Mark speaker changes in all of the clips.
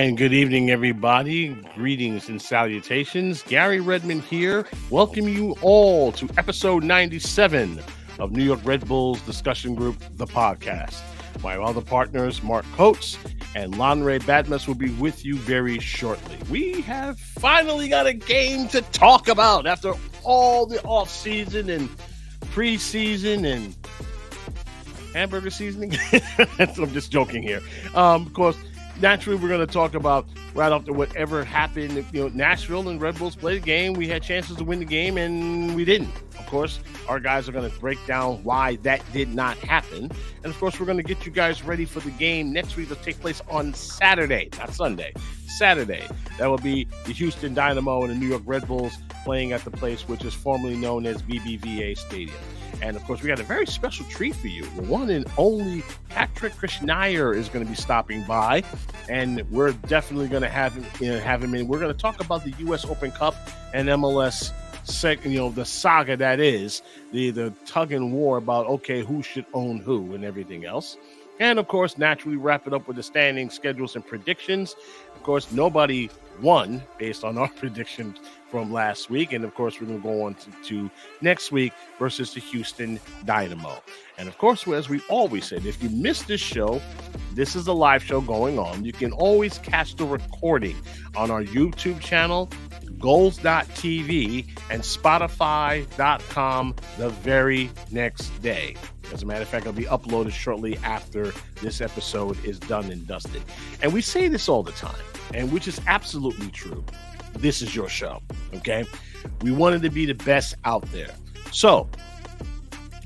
Speaker 1: And good evening, everybody. Greetings and salutations. Gary Redmond here. Welcome you all to episode 97 of New York Red Bulls Discussion Group, the podcast. My other partners, Mark Coates and Lanre Badmus, will be with you very shortly. We have finally got a game to talk about after all the off-season and preseason and hamburger seasoning. I'm just joking here. Of course, naturally, we're going to talk about right after whatever happened. Nashville and Red Bulls played a game. We had chances to win the game, and we didn't. Of course, our guys are going to break down why that did not happen. And, of course, we're going to get you guys ready for the game next week to take place on Saturday, not Sunday, Saturday. That will be the Houston Dynamo and the New York Red Bulls playing at the place which is formerly known as BBVA Stadium. And, of course, we got a very special treat for you. The one and only Kartik Krishnaiyer is going to be stopping by, and we're definitely going to have him in. We're going to talk about the U.S. Open Cup and MLS, the saga that is, the tug and war about, okay, who should own who and everything else. And, of course, naturally wrap it up with the standings, schedules, and predictions. Of course, nobody won based on our predictions from last week. And, of course, we're going to go on to next week versus the Houston Dynamo. And, of course, as we always said, if you missed this show, this is a live show going on. You can always catch the recording on our YouTube channel, goals.tv, and spotify.com the very next day. As a matter of fact, it'll be uploaded shortly after this episode is done and dusted. And we say this all the time, and which is absolutely true. This is your show, okay? We wanted to be the best out there. So,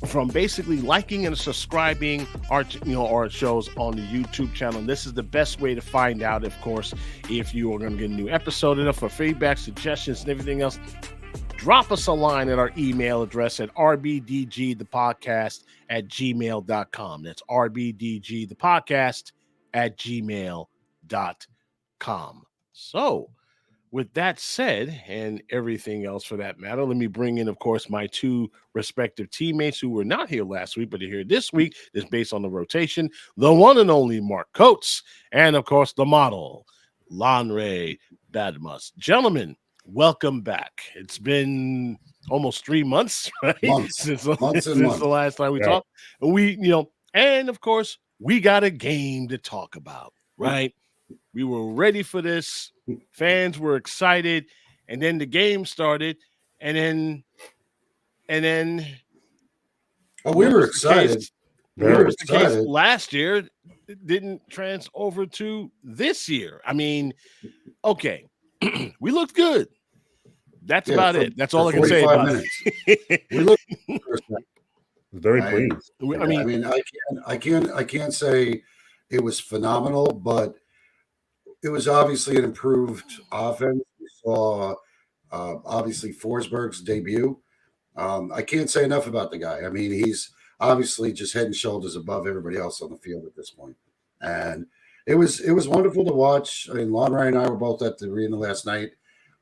Speaker 1: from basically liking and subscribing our shows on the YouTube channel, this is the best way to find out, of course, if you are going to get a new episode. And for feedback, suggestions, and everything else, drop us a line at our email address at rbdgthepodcast@gmail.com. That's rbdgthepodcast@gmail.com. So, with that said, and everything else for that matter, let me bring in, of course, my two respective teammates who were not here last week, but are here this week. This based on the rotation. The one and only Mark Coates, and, of course, the model, Lanre Badmus. Gentlemen, welcome back. It's been almost 3 months, right? Since the last time we talked. And, of course, we got a game to talk about, right? We were ready for this. Fans were excited, and then the game started, and then
Speaker 2: we were excited.
Speaker 1: Last year, it didn't trans over to this year. I mean, okay, we looked good. That's about it. That's all I can say about it.
Speaker 2: We looked
Speaker 3: very pleased.
Speaker 2: I can't say it was phenomenal, but it was obviously an improved offense. We saw obviously Forsberg's debut. I can't say enough about the guy. I mean, he's obviously just head and shoulders above everybody else on the field at this point. And it was wonderful to watch. I mean, Lanre and I were both at the arena last night,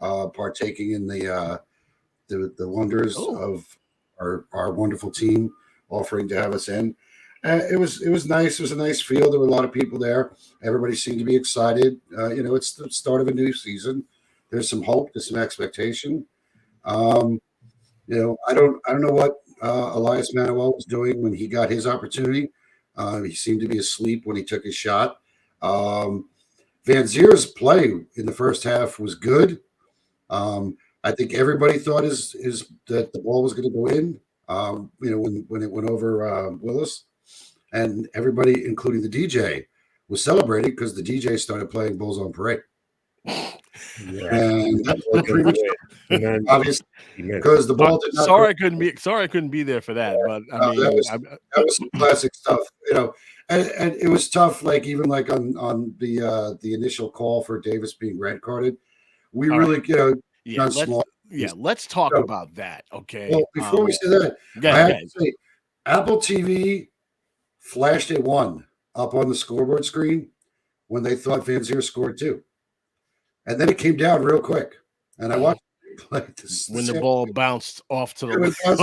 Speaker 2: partaking in the wonders of our wonderful team offering to have us in. It was nice. It was a nice field. There were a lot of people there. Everybody seemed to be excited. It's the start of a new season. There's some hope. There's some expectation. I don't know what Elias Manuel was doing when he got his opportunity. He seemed to be asleep when he took his shot. Van Zier's play in the first half was good. I think everybody thought is that the ball was going to go in. When it went over Willis. And everybody, including the DJ, was celebrating because the DJ started playing Bulls on Parade.
Speaker 3: Yeah.
Speaker 2: And that's pretty much obviously because the ball did not.
Speaker 1: Sorry, I couldn't be there for that. But I mean,
Speaker 2: that was some classic stuff, And it was tough, on the initial call for Davis being red carded. We really,
Speaker 1: let's talk about that. Okay.
Speaker 2: Well, before we say that, I have to say, Apple TV flashed a 1 up on the scoreboard screen when they thought Van Zier scored 2. And then it came down real quick. And I watched it play
Speaker 1: when the ball bounced off to the left.
Speaker 2: It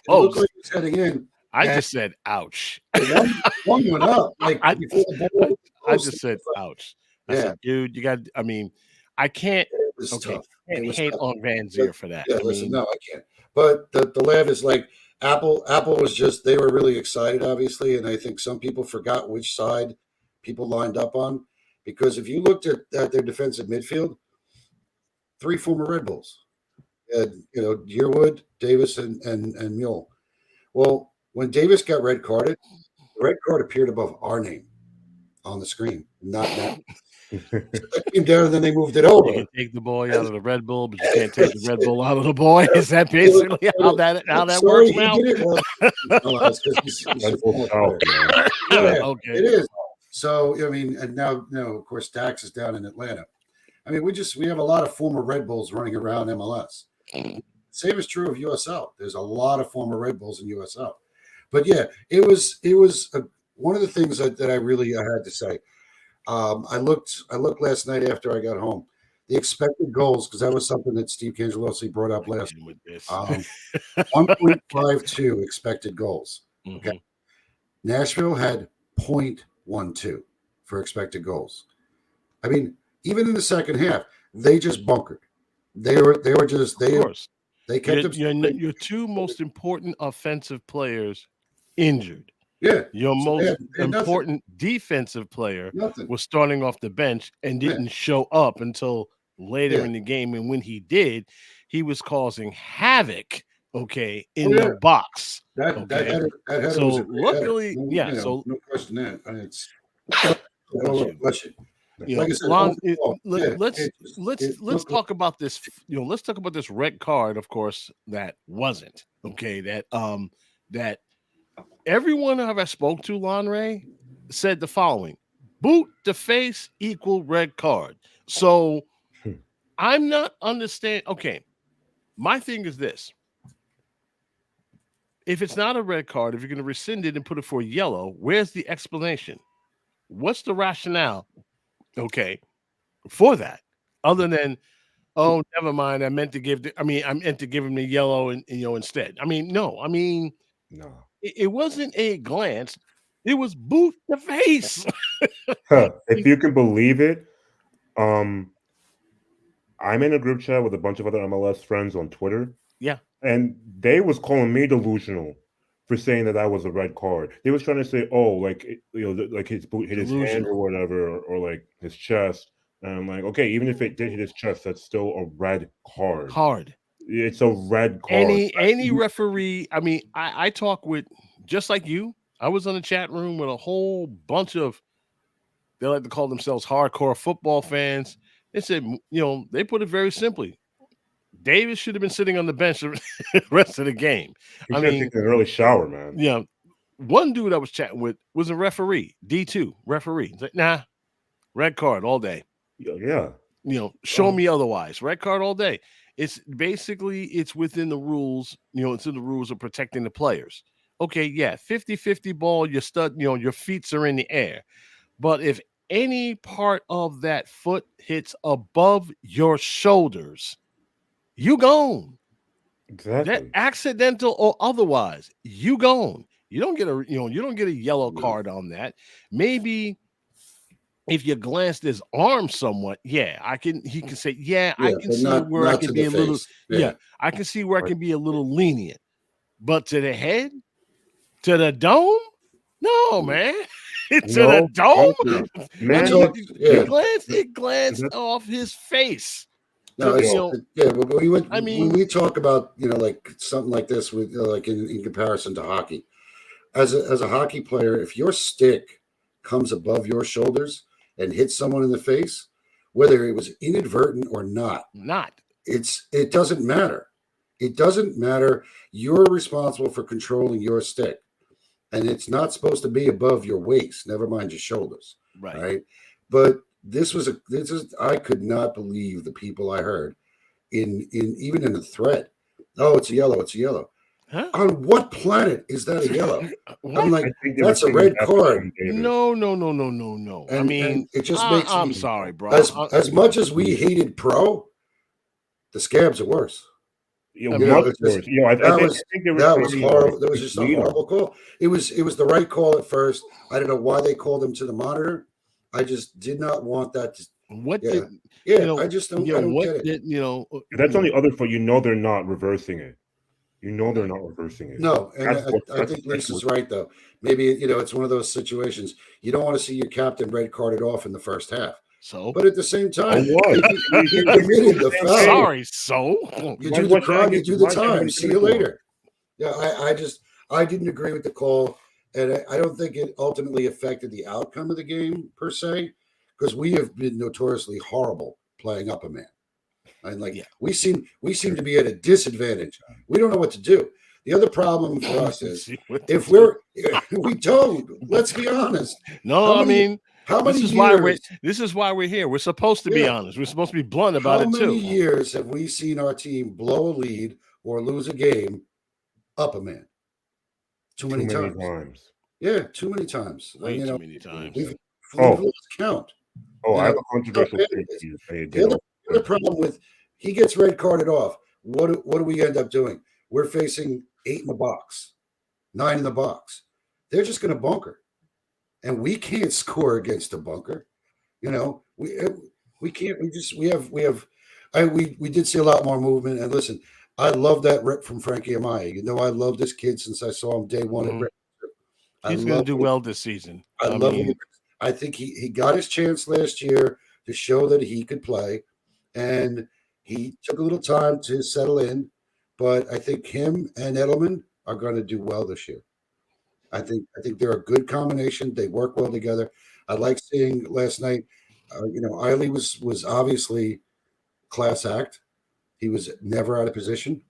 Speaker 2: looked like it was heading in.
Speaker 1: I just said, ouch.
Speaker 2: One went up.
Speaker 1: I just said, ouch. I said, dude, you got. I mean, I can't.
Speaker 2: It was
Speaker 1: Okay,
Speaker 2: tough.
Speaker 1: can't
Speaker 2: It was
Speaker 1: hate
Speaker 2: tough.
Speaker 1: on Van Zier for that.
Speaker 2: Yeah,
Speaker 1: I
Speaker 2: listen,
Speaker 1: mean,
Speaker 2: no, I can't. But the laugh is like Apple was just, they were really excited, obviously, and I think some people forgot which side people lined up on, because if you looked at their defensive midfield, 3 former Red Bulls, Yearwood, Davis, and Mule. Well, when Davis got red carded, the red card appeared above our name on the screen, not now. That came down, and then they moved it
Speaker 1: you
Speaker 2: over.
Speaker 1: can take the boy out of the Red Bull, but you can't take the Red Bull out of the boy. Is that basically how that works
Speaker 2: He
Speaker 1: now?
Speaker 2: did it. Well, no, it's because he's a
Speaker 3: Red Bull
Speaker 2: former player.
Speaker 3: South, man.
Speaker 2: Yeah,
Speaker 1: Okay.
Speaker 2: it is. So I mean, and now, of course, Dax is down in Atlanta. I mean, we have a lot of former Red Bulls running around MLS. Same is true of USL. There's a lot of former Red Bulls in USL. But yeah, it was one of the things that I had to say. I looked last night after I got home. The expected goals, because that was something that Steve Cangelosi brought up last week. 1.52 expected goals. Okay.
Speaker 1: Mhm.
Speaker 2: Nashville had 0.12 for expected goals. I mean, even in the second half, they just bunkered. They were just
Speaker 1: Of course.
Speaker 2: they kept
Speaker 1: your 2 most important offensive players injured.
Speaker 2: Yeah.
Speaker 1: Your
Speaker 2: So
Speaker 1: most
Speaker 2: they had
Speaker 1: important defensive player
Speaker 2: nothing.
Speaker 1: was starting off the bench and
Speaker 2: Yeah.
Speaker 1: didn't show up until later
Speaker 2: Yeah.
Speaker 1: in the game. And when he did, he was causing havoc, okay, in
Speaker 2: Oh, yeah.
Speaker 1: the box.
Speaker 2: That
Speaker 1: Okay.
Speaker 2: header
Speaker 1: So
Speaker 2: was a great
Speaker 1: luckily,
Speaker 2: header.
Speaker 1: yeah,
Speaker 2: You know,
Speaker 1: so
Speaker 2: no question that. And it's
Speaker 1: bless you. You
Speaker 2: like
Speaker 1: know,
Speaker 2: I said,
Speaker 1: Lon,
Speaker 2: overall,
Speaker 1: let's talk about this. You know, let's talk about this red card. Of course, that wasn't okay. That everyone I've ever spoke to, Lanre, said the following: boot the face equal red card. So I'm not understand. Okay, my thing is this: if it's not a red card, if you're going to rescind it and put it for yellow, where's the explanation? What's the rationale? Okay, for that, other than, oh, never mind. I meant to give him the yellow and instead. I mean, no. I mean,
Speaker 3: No.
Speaker 1: it wasn't a glance. It was boot the face.
Speaker 3: If you can believe it, I'm in a group chat with a bunch of other MLS friends on Twitter.
Speaker 1: Yeah.
Speaker 3: And they was calling me delusional for saying that was a red card. They was trying to say, oh, like, like his boot hit his hand or whatever, or like his chest. And I'm like, okay, even if it did hit his chest, that's still a red card. It's a red card.
Speaker 1: Any referee. I mean, I talk with, just like you. I was on a chat room with a whole bunch of, they like to call themselves hardcore football fans. They said, they put it very simply: Davis should have been sitting on the bench the rest of the game.
Speaker 3: He should have taken an early shower, man.
Speaker 1: Yeah. One dude I was chatting with was a referee, D2 referee. He's like, nah, red card all day.
Speaker 3: Yeah.
Speaker 1: Show me otherwise. Red card all day. It's basically, it's within the rules. It's in the rules of protecting the players. Okay, yeah, 50-50 ball, your feet are in the air. But if any part of that foot hits above your shoulders, you gone.
Speaker 3: Exactly.
Speaker 1: That accidental or otherwise, you gone. You don't get a yellow card on that. Maybe if you glanced his arm somewhat, he can say, I can see where I can be a little, I can see where I can be a little lenient. But to the head, to the dome, no, man. To the dome, man. It glanced off his face.
Speaker 2: No, when we talk about like something like this with like in comparison to hockey, as a hockey player, if your stick comes above your shoulders and hits someone in the face, whether it was inadvertent or not, it doesn't matter. It doesn't matter. You're responsible for controlling your stick, and it's not supposed to be above your waist. Never mind your shoulders. Right. But I could not believe the people I heard even in the thread. Oh, it's a yellow. It's a yellow. Huh? On what planet is that a yellow? I'm like, that's a red card.
Speaker 1: No.
Speaker 2: And,
Speaker 1: I mean,
Speaker 2: it just makes me.
Speaker 1: I'm sorry, bro.
Speaker 2: As much as we hated Pro, the Scabs are worse.
Speaker 3: I think
Speaker 2: that was horrible. That was just a horrible call. It was the right call at first. I don't know why they called him to the monitor. I just did not want that to.
Speaker 1: What
Speaker 2: Yeah,
Speaker 1: did
Speaker 2: yeah.
Speaker 1: you know?
Speaker 2: I just don't.
Speaker 1: You
Speaker 2: I
Speaker 1: know
Speaker 2: don't
Speaker 1: what
Speaker 2: get it.
Speaker 1: did you know?
Speaker 3: That's on the other foot. You know they're not reversing it. You know they're not reversing it.
Speaker 2: No, and I
Speaker 3: that's
Speaker 2: think Lisa's right though. Maybe it's one of those situations you don't want to see your captain red carded off in the first half.
Speaker 1: So,
Speaker 2: But at the same time,
Speaker 3: what?
Speaker 2: he committed the foul.
Speaker 1: sorry. So
Speaker 2: You
Speaker 3: Why-
Speaker 2: do
Speaker 3: why
Speaker 2: the
Speaker 3: should I
Speaker 2: crime, you
Speaker 3: get-
Speaker 2: do the
Speaker 3: why should I
Speaker 2: time.
Speaker 3: get
Speaker 2: See you
Speaker 3: credit for
Speaker 2: later. Yeah, I didn't agree with the call, and I don't think it ultimately affected the outcome of the game per se, because we have been notoriously horrible playing up a man. And
Speaker 1: Yeah.
Speaker 2: we seem to be at a disadvantage. We don't know what to do. The other problem for us is if we don't. Let's be honest.
Speaker 1: No,
Speaker 2: How
Speaker 1: I
Speaker 2: many-
Speaker 1: mean,
Speaker 2: How many
Speaker 1: this
Speaker 2: years?
Speaker 1: is why we're here. We're supposed to be
Speaker 2: Yeah.
Speaker 1: honest. We're supposed to be blunt about
Speaker 2: How
Speaker 1: it
Speaker 2: many
Speaker 1: too.
Speaker 2: years have we seen our team blow a lead or lose a game up a man? Too many times. Yeah, too many times.
Speaker 1: Way too many times.
Speaker 2: We've
Speaker 3: Oh.
Speaker 2: lost count.
Speaker 3: I have
Speaker 2: know,
Speaker 3: a controversial
Speaker 2: so
Speaker 3: take to you.
Speaker 2: The other problem with he gets red carded off. What do we end up doing? We're facing 8 in the box, 9 in the box. They're just going to bunker, and we can't score against a bunker. We can't. We did see a lot more movement. And listen, I love that rip from Frankie Amaya. I love this kid since I saw him day one at Rip.
Speaker 1: He's going to do well this season.
Speaker 2: I love him. I think he got his chance last year to show that he could play, and he took a little time to settle in. But I think him and Edelman are going to do well this year. I think they're a good combination. They work well together. I like seeing last night. Eiley was obviously class act. He was never out of position.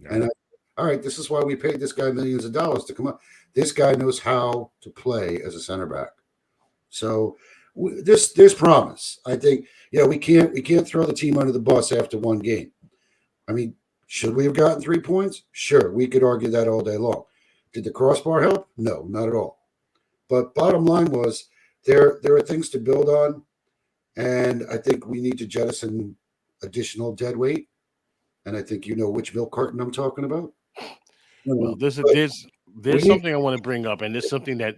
Speaker 3: Yeah.
Speaker 2: And all right, this is why we paid this guy millions of dollars to come up. This guy knows how to play as a center back. So there's promise. I think we can't throw the team under the bus after one game. I mean, should we have gotten 3 points? Sure, we could argue that all day long. Did the crossbar help? No, not at all. But bottom line was there are things to build on, and I think we need to jettison additional dead weight. And I think you know which milk carton I'm talking about.
Speaker 1: Well, there's something I want to bring up, and there's something that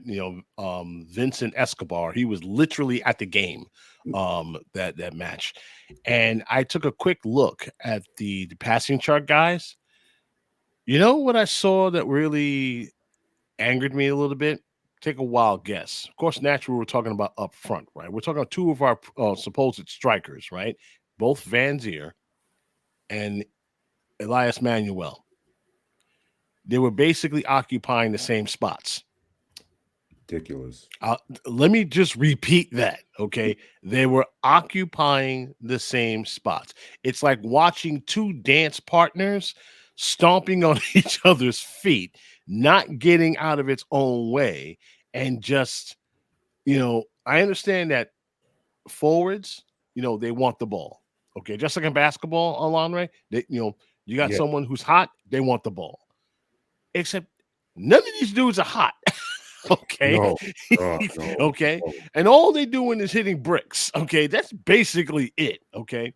Speaker 1: Vincent Escobar, he was literally at the game, that match, and I took a quick look at the passing chart, guys. You know what I saw that really angered me a little bit? Take a wild guess. Of course, naturally, we're talking about up front, right? We're talking about two of our supposed strikers, right? Both Van Zier and Elias Manuel. They were basically occupying the same spots.
Speaker 3: Ridiculous.
Speaker 1: Let me just repeat that, okay? They were occupying the same spots. It's like watching two dance partners stomping on each other's feet, not getting out of its own way, and just, I understand that forwards, they want the ball, okay? Just like in basketball, Lanre, you got someone who's hot, they want the ball. Except none of these dudes are hot. Okay.
Speaker 3: No.
Speaker 1: Okay. And all they doing is hitting bricks. Okay. That's basically it. Okay.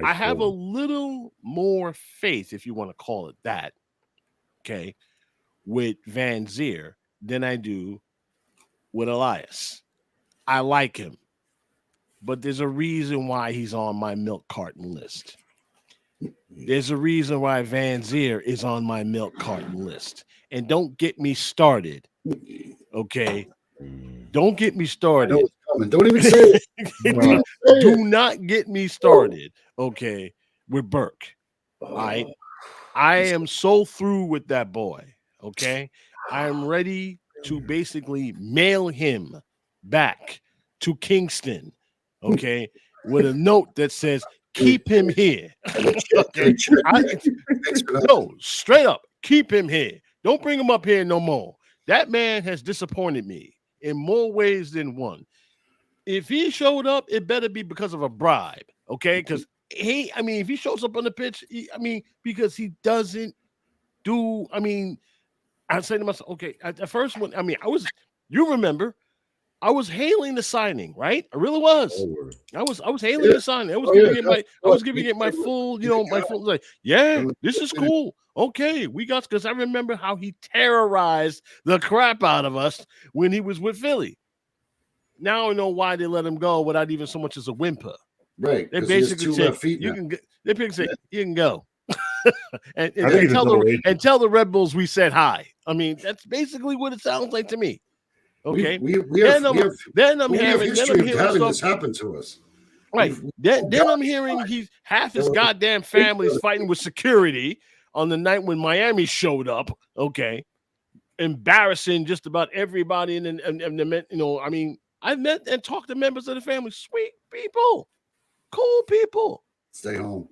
Speaker 1: I have a little more faith, if you want to call it that, okay, with Van Zier than I do with Elias. I like him, but there's a reason why he's on my milk carton list. There's a reason why Van Zier is on my milk carton list. And don't get me started, okay? Don't get me started.
Speaker 2: Don't even say it.
Speaker 1: Do not get me started, okay, with Burke. All right? I am so through with that boy, okay? I am ready to basically mail him back to Kingston, okay, with a note that says, keep him here. Okay. No, straight up, keep him here. Don't bring him up here no more. That man has disappointed me in more ways than one. If he showed up, it better be because of a bribe, okay? Because if he shows up on the pitch, because he doesn't do, I say to myself, okay, at first when you remember, I was hailing the signing, right? I really was. I was hailing the signing. I was giving it my full, like, yeah, this is cool. Okay, because I remember how he terrorized the crap out of us when he was with Philly. now I know why they let him go without even so much as a whimper.
Speaker 2: Right.
Speaker 1: They
Speaker 2: 'cause he has
Speaker 1: basically
Speaker 2: two
Speaker 1: say
Speaker 2: left feet
Speaker 1: you
Speaker 2: now.
Speaker 1: can get. They basically say you can go, and tell the Red Bulls we said hi. I mean, that's basically what it sounds like to me. Okay,
Speaker 2: We
Speaker 1: then
Speaker 2: have
Speaker 1: I'm hearing
Speaker 2: having
Speaker 1: stuff.
Speaker 2: this happen to us.
Speaker 1: Right. Then I'm hearing half his goddamn family's fighting with security on the night when Miami showed up. Okay. Embarrassing just about everybody and I mean, I've met and talked to members of the family, sweet people, cool people.
Speaker 2: Stay home.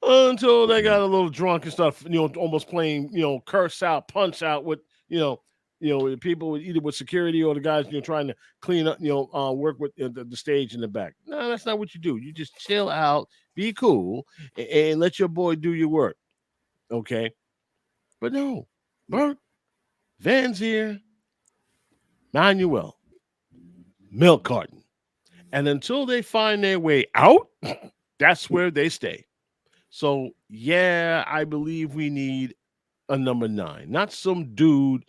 Speaker 1: Until they got a little drunk and stuff, almost playing, curse out, punch out with, people either with security or the guys, trying to clean up, work with the stage in the back. No, that's not what you do. You just chill out, be cool, and let your boy do your work. Okay. But no, Bert, Van's here, Manuel, milk carton. And until they find their way out, that's where they stay. So, yeah, I believe we need a number 9, not some dude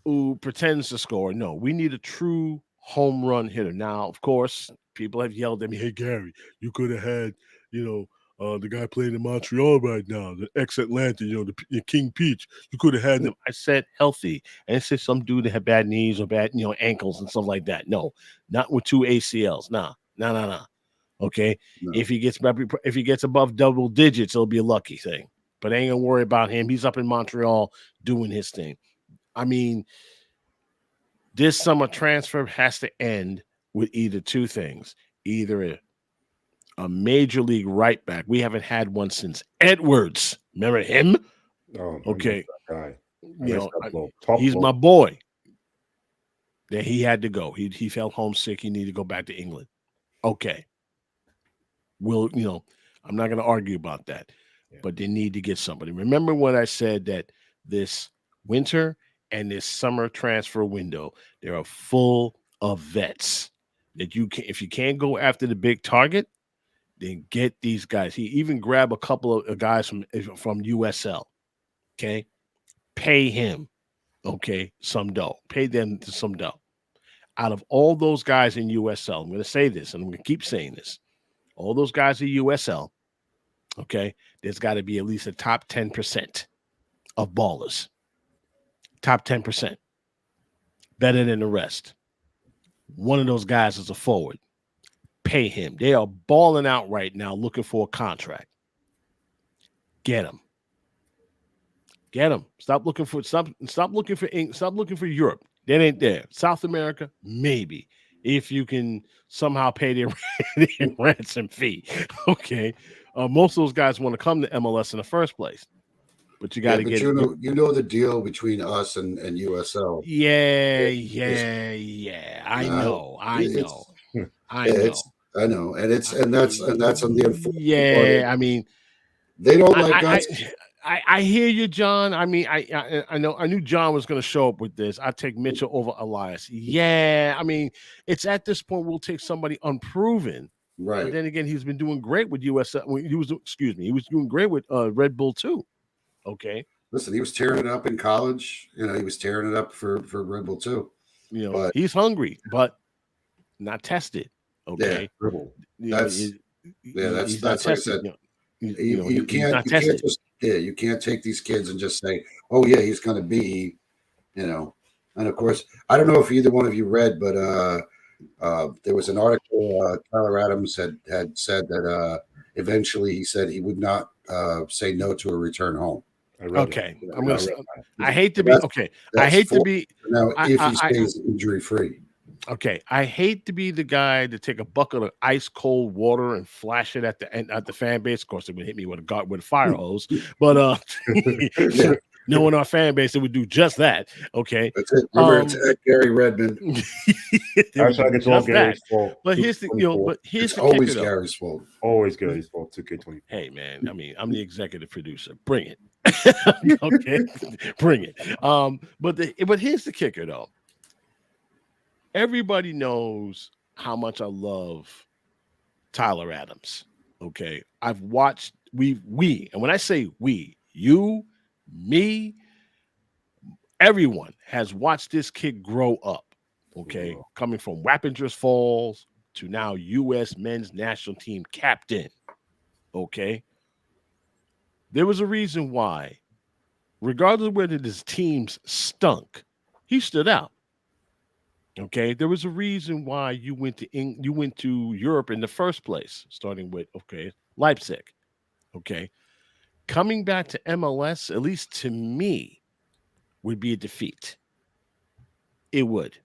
Speaker 1: who pretends to score. No, we need a true home run hitter. Now, of course, people have yelled at me, hey, Gary, you could have had, the guy playing in Montreal right now, the ex-Atlanta, the King Peach. You could have had them. I said healthy. And I said some dude that had bad knees or bad, ankles and stuff like that. No, not with 2 ACLs. Nah. Okay, no. If he gets above double digits, it'll be a lucky thing. But I ain't gonna worry about him. He's up in Montreal doing his thing. I mean, this summer transfer has to end with either two things: either a major league right back. We haven't had one since Edwards. Remember him?
Speaker 3: Oh,
Speaker 1: okay,
Speaker 3: guy.
Speaker 1: He's my boy. That he had to go. He felt homesick. He needed to go back to England. Okay. I'm not going to argue about that, but they need to get somebody. Remember when I said that this winter and this summer transfer window, they are full of vets that if you can't go after the big target, then get these guys. He even grabbed a couple of guys from USL. Okay. Pay him. Okay. Some dough. Pay them some dough. Out of all those guys in USL, I'm going to say this, and I'm going to keep saying this. All those guys at USL, okay, there's got to be at least a top 10% of ballers. Top 10%. Better than the rest. One of those guys is a forward. Pay him. They are balling out right now looking for a contract. Get him. Get him. Stop looking for Europe. That ain't there. South America, maybe. If you can somehow pay their ransom fee. Okay. Most of those guys want to come to MLS in the first place. But you got to get
Speaker 2: the deal between us and USL.
Speaker 1: Yeah. I know. And that's on the unfortunate part. I mean,
Speaker 2: they don't like us.
Speaker 1: I hear you, John. I mean, I know. I knew John was going to show up with this. I take Mitchell over Elias. Yeah, I mean, it's at this point we'll take somebody unproven.
Speaker 2: Right.
Speaker 1: But then again, he's been doing great with USL. He was doing great with Red Bull too. Okay.
Speaker 2: Listen, he was tearing it up in college. He was tearing it up for Red Bull too.
Speaker 1: But he's hungry, but not tested. Okay.
Speaker 2: Yeah, that's like I said. You can't take these kids and just say, oh yeah, he's going to be, and of course, I don't know if either one of you read, but there was an article Tyler Adams had said that eventually he said he would not say no to a return home.
Speaker 1: Okay. I hate to be okay. I hate to be
Speaker 2: now if he stays injury free.
Speaker 1: Okay, I hate to be the guy to take a bucket of ice cold water and flash it at the fan base. Of course, it would hit me with a fire hose, but knowing our fan base, it would do just that. Okay,
Speaker 2: that's it. Remember, it's at Garry Redmond.
Speaker 3: It's all Gary's fault.
Speaker 1: But here's the
Speaker 2: always
Speaker 1: kicker,
Speaker 2: Gary's fault.
Speaker 3: Always Gary's fault. 2K20.
Speaker 1: Hey man, I mean, I'm the executive producer. Bring it. Okay, bring it. But here's the kicker though. Everybody knows how much I love Tyler Adams. Okay. I've watched we, and when I say we, you, me, everyone has watched this kid grow up. Okay, coming from Wappingers Falls to now U.S. men's national team captain. Okay, there was a reason why, regardless of whether his teams stunk, he stood out. Okay, there was a reason why you went to Europe in the first place, starting with Leipzig. Okay, coming back to MLS, at least to me, would be a defeat. It would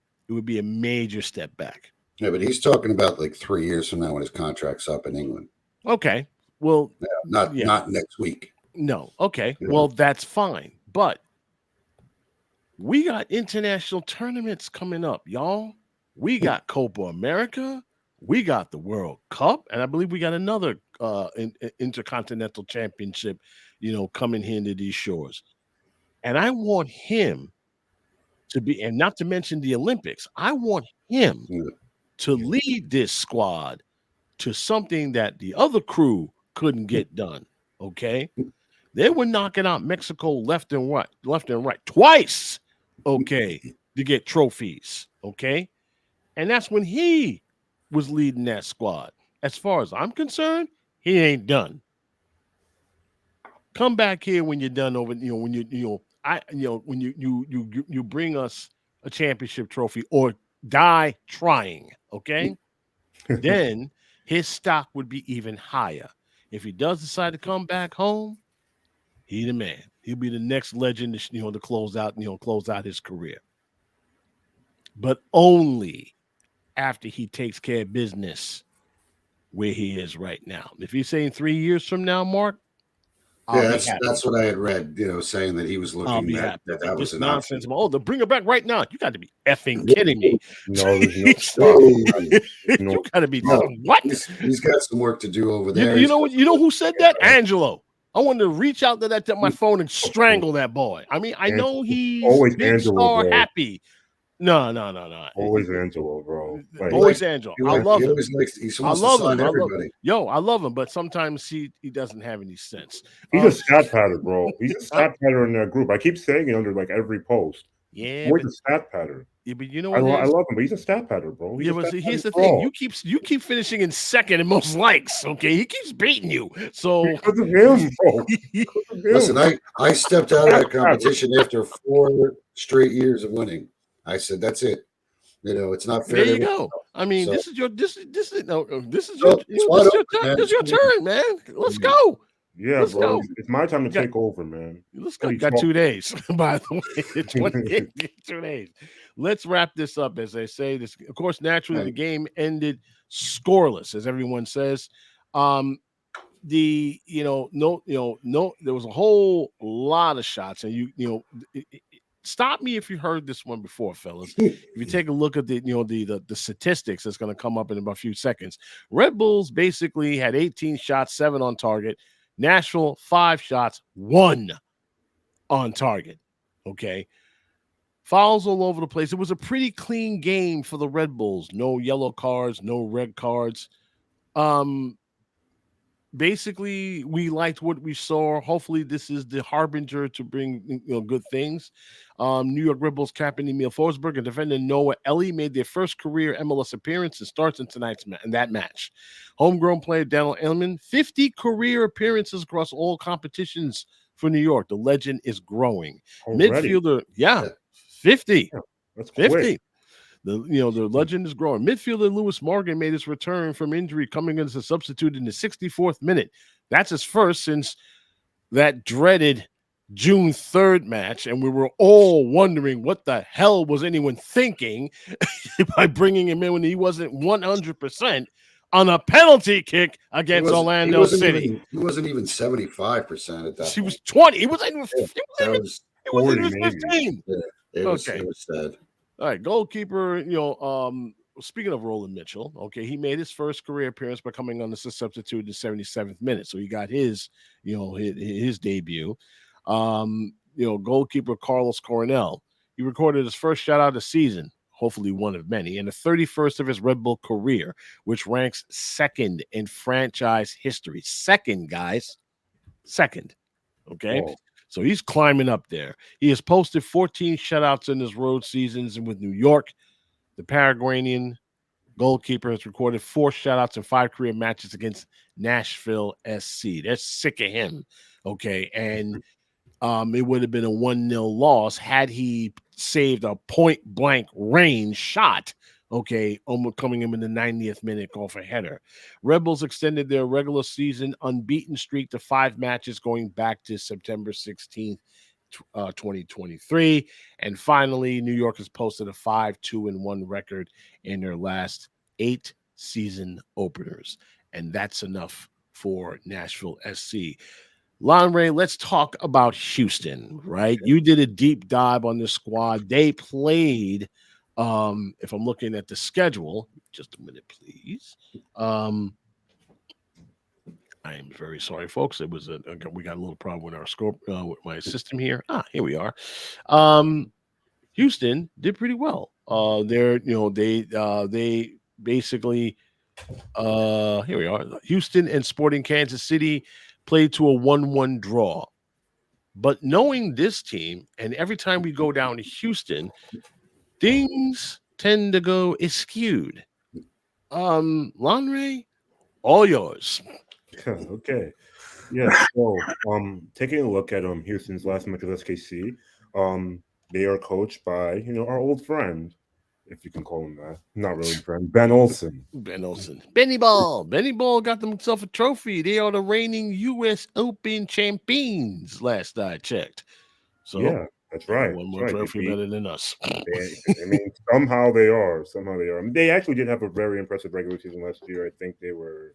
Speaker 1: be a major step back.
Speaker 2: Yeah, but he's talking about like 3 years from now when his contract's up in England.
Speaker 1: Okay, well,
Speaker 2: not next week.
Speaker 1: No, okay, well, that's fine, but we got international tournaments coming up, y'all. We got Copa America, we got the World Cup, and I believe we got another intercontinental championship, coming here into these shores. And I want him to be, and not to mention the Olympics, I want him to lead this squad to something that the other crew couldn't get done. Okay, they were knocking out Mexico left and right twice. Okay, to get trophies. Okay, and that's when he was leading that squad. As far as I'm concerned, he ain't done. Come back here when you're done over. When you bring us a championship trophy or die trying. Okay, then his stock would be even higher. If he does decide to come back home, he the man. He'll be the next legend, to close out his career. But only after he takes care of business where he is right now. If he's saying 3 years from now, Mark,
Speaker 2: that's what I had read, saying that he was looking at that was an
Speaker 1: nonsense. Option. They'll bring it back right now. You got to be effing kidding me.
Speaker 3: No,
Speaker 1: you got to be what?
Speaker 2: He's got some work to do over there.
Speaker 1: You know who said that? Angelo. I wanted to reach out to my phone and strangle that boy. I mean, I know he's
Speaker 3: always
Speaker 1: big star happy. No.
Speaker 3: Always Angelo, bro.
Speaker 1: Always Angelo. I love him.
Speaker 2: I
Speaker 1: love him, but sometimes he doesn't have any sense.
Speaker 3: He's a stat patter, bro. He's a stat patter in that group. I keep saying it under like every post.
Speaker 1: Yeah,
Speaker 3: he's a stat patter.
Speaker 1: Yeah, but you know
Speaker 3: what? I love him, but he's a stat patter, bro.
Speaker 1: Here's the thing: you keep finishing in second in most likes. Okay, he keeps beating you. So
Speaker 3: because of him, bro.
Speaker 2: Listen, I stepped out of that competition after 4 straight years of winning. I said, "That's it. It's not fair."
Speaker 1: There you go. I mean, this is your turn, man. Let's go.
Speaker 3: Yeah, bro. It's my time to take over, man.
Speaker 1: Let's go. Got 2 days, by the way. 2 days. Let's wrap this up, as they say. This, of course, naturally, the game ended scoreless, as everyone says. There was a whole lot of shots, and stop me if you heard this one before, fellas. If you take a look at the statistics that's going to come up in about a few seconds, Red Bulls basically had 18 shots, 7 on target. Nashville, 5 shots, 1 on target. Okay. Fouls all over the place. It was a pretty clean game for the Red Bulls. No yellow cards, no red cards. Basically, we liked what we saw. Hopefully, this is the harbinger to bring good things. New York Red Bulls captain Emil Forsberg and defender Noah Ellie made their first career MLS appearance and starts in tonight's match. Homegrown player Daniel Elman, 50 career appearances across all competitions for New York. The legend is growing.
Speaker 3: Already?
Speaker 1: Midfielder, 50.
Speaker 3: Yeah, that's
Speaker 1: 50.
Speaker 3: Quick.
Speaker 1: The legend is growing. Midfielder Lewis Morgan made his return from injury, coming in as a substitute in the 64th minute. That's his first since that dreaded June 3rd match, and we were all wondering what the hell was anyone thinking by bringing him in when he wasn't 100% on a penalty kick against Orlando City.
Speaker 2: He wasn't even 75% at that.
Speaker 1: He was 20. He wasn't even 15.
Speaker 2: It was sad.
Speaker 1: All right, goalkeeper, speaking of Roland Mitchell, okay, he made his first career appearance by coming on as a substitute in the 77th minute. So he got his debut. Goalkeeper Carlos Coronel, he recorded his first shutout of the season, hopefully one of many, and the 31st of his Red Bull career, which ranks second in franchise history. Second, guys. Second. Okay. Whoa. So he's climbing up there. He has posted 14 shutouts in his road seasons with New York. The Paraguayan goalkeeper has recorded 4 shutouts in 5 career matches against Nashville SC. They're sick of him. Okay. And it would have been a 1-0 loss had he saved a point-blank range shot, okay, almost coming in the 90th minute off a header. Red Bulls extended their regular season unbeaten streak to 5 matches going back to September 16th, 2023. And finally, New York has posted a 5-2-1 record in their last 8 season openers. And that's enough for Nashville SC. Lanre, let's talk about Houston, right? You did a deep dive on the squad. They played, if I'm looking at the schedule, just a minute, please. I am very sorry, folks. It was we got a little problem with our scope, with my system here. Here we are. Houston did pretty well. They basically, here we are. Houston and Sporting Kansas City played to a 1-1 draw. But knowing this team, and every time we go down to Houston, things tend to go skewed. Lanre, all yours.
Speaker 3: Okay. Yeah. So, taking a look at Houston's last match with SKC, they are coached by our old friend, if you can call him that. Not really friend, Ben Olsen.
Speaker 1: Benny Ball. Benny Ball got themselves a trophy. They are the reigning U.S. Open champions, last I checked. So
Speaker 3: yeah, that's right.
Speaker 1: One more trophy better than us.
Speaker 3: Somehow they are. They actually did have a very impressive regular season last year. I think they were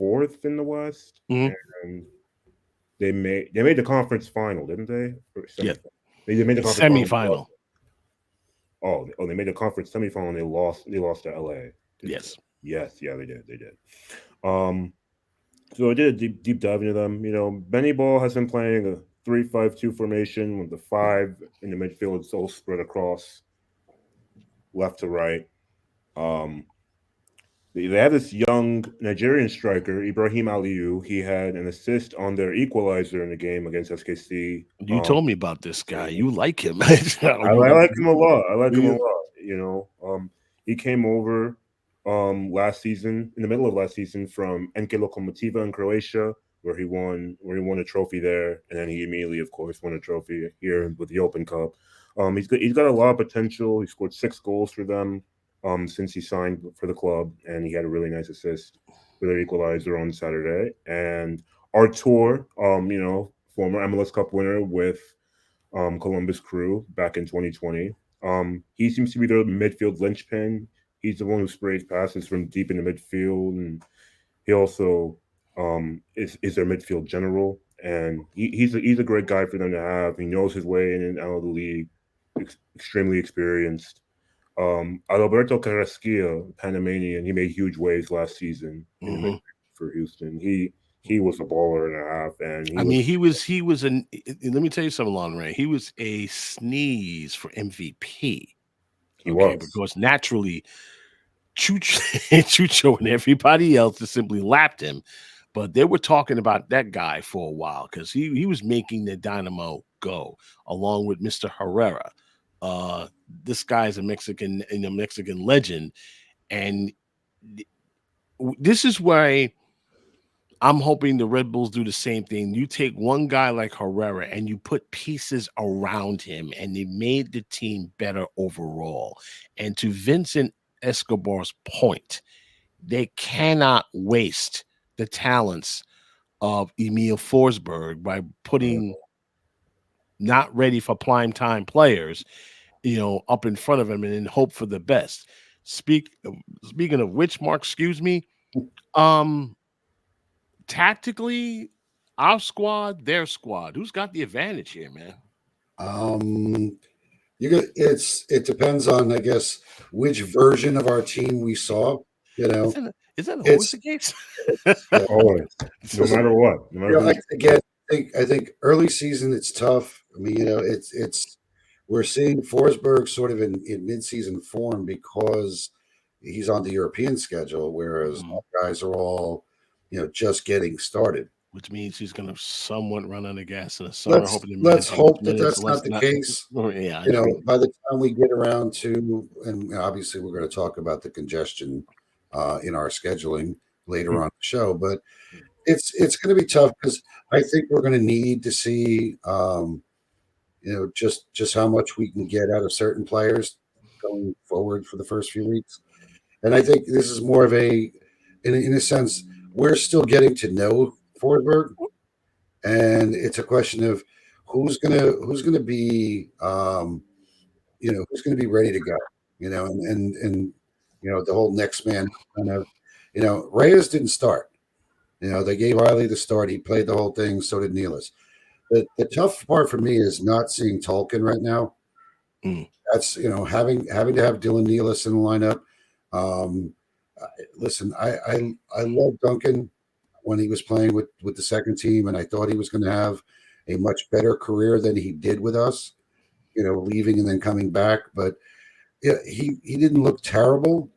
Speaker 3: 4th in the West, and they made the conference final, didn't they?
Speaker 1: Yeah,
Speaker 3: they made the conference
Speaker 1: semifinal.
Speaker 3: Oh, they made the conference semifinal and they lost to LA.
Speaker 1: Yes.
Speaker 3: Yes, yeah, they did. So I did a deep dive into them. Benny Ball has been playing a 3-5-2 formation with the 5 in the midfield. It's all spread across left to right. They have this young Nigerian striker, Ibrahim Aliyu. He had an assist on their equalizer in the game against SKC.
Speaker 1: You told me about this guy. You like him.
Speaker 3: I like him a lot. He came over last season, in the middle of last season, from NK Lokomotiva in Croatia, where he won a trophy there, and then he immediately, of course, won a trophy here with the Open Cup. He's got a lot of potential. He scored 6 goals for them since he signed for the club, and he had a really nice assist for their equalizer on Saturday. And Artur, former MLS Cup winner with Columbus Crew back in 2020. He seems to be their midfield linchpin. He's the one who sprays passes from deep in the midfield, and he also is their midfield general. And he's a great guy for them to have. He knows his way in and out of the league. Extremely experienced. Alberto Carrasquilla, Panamanian, he made huge waves last season for Houston. He was a baller and a half, and
Speaker 1: he was let me tell you something, Lanre. He was a sneeze for MVP.
Speaker 3: He was,
Speaker 1: because naturally Chucho and everybody else just simply lapped him. But they were talking about that guy for a while because he was making the Dynamo go along with Mr. Herrera. This guy's a Mexican legend, and this is why I'm hoping the Red Bulls do the same thing. You take one guy like Herrera and you put pieces around him, and they made the team better overall. And to Vincent Escobar's point, they cannot waste the talents of Emil Forsberg by putting not ready for prime time players, up in front of him and then hope for the best. Speaking of which, Mark, excuse me, tactically, our squad, their squad, who's got the advantage here, man?
Speaker 2: It depends on, I guess, which version of our team we saw.
Speaker 1: Is that always the case?
Speaker 3: Always, no matter what.
Speaker 2: I think early season it's tough. I mean, it's we're seeing Forsberg sort of in mid-season form because he's on the European schedule, whereas guys are all just getting started.
Speaker 1: which means he's going to somewhat run out of gas in the summer.
Speaker 2: Let's hope that that's not the case.
Speaker 1: Yeah,
Speaker 2: you know, by the time we get around to, and obviously we're going to talk about the congestion in our scheduling later on the show, but it's going to be tough because I think we're going to need to see, just how much we can get out of certain players going forward for the first few weeks. And I think this is more of in a sense, we're still getting to know Forsberg, and it's a question of who's gonna be, who's gonna be ready to go, and the whole next man kind of, Reyes didn't start. They gave Riley the start. He played the whole thing. So did Nealis. The tough part for me is not seeing Tolkien right now. That's having to have Dylan Nealis in the lineup. Listen, I love Duncan when he was playing with the second team, and I thought he was going to have a much better career than he did with us. Leaving and then coming back, but yeah, he didn't look terrible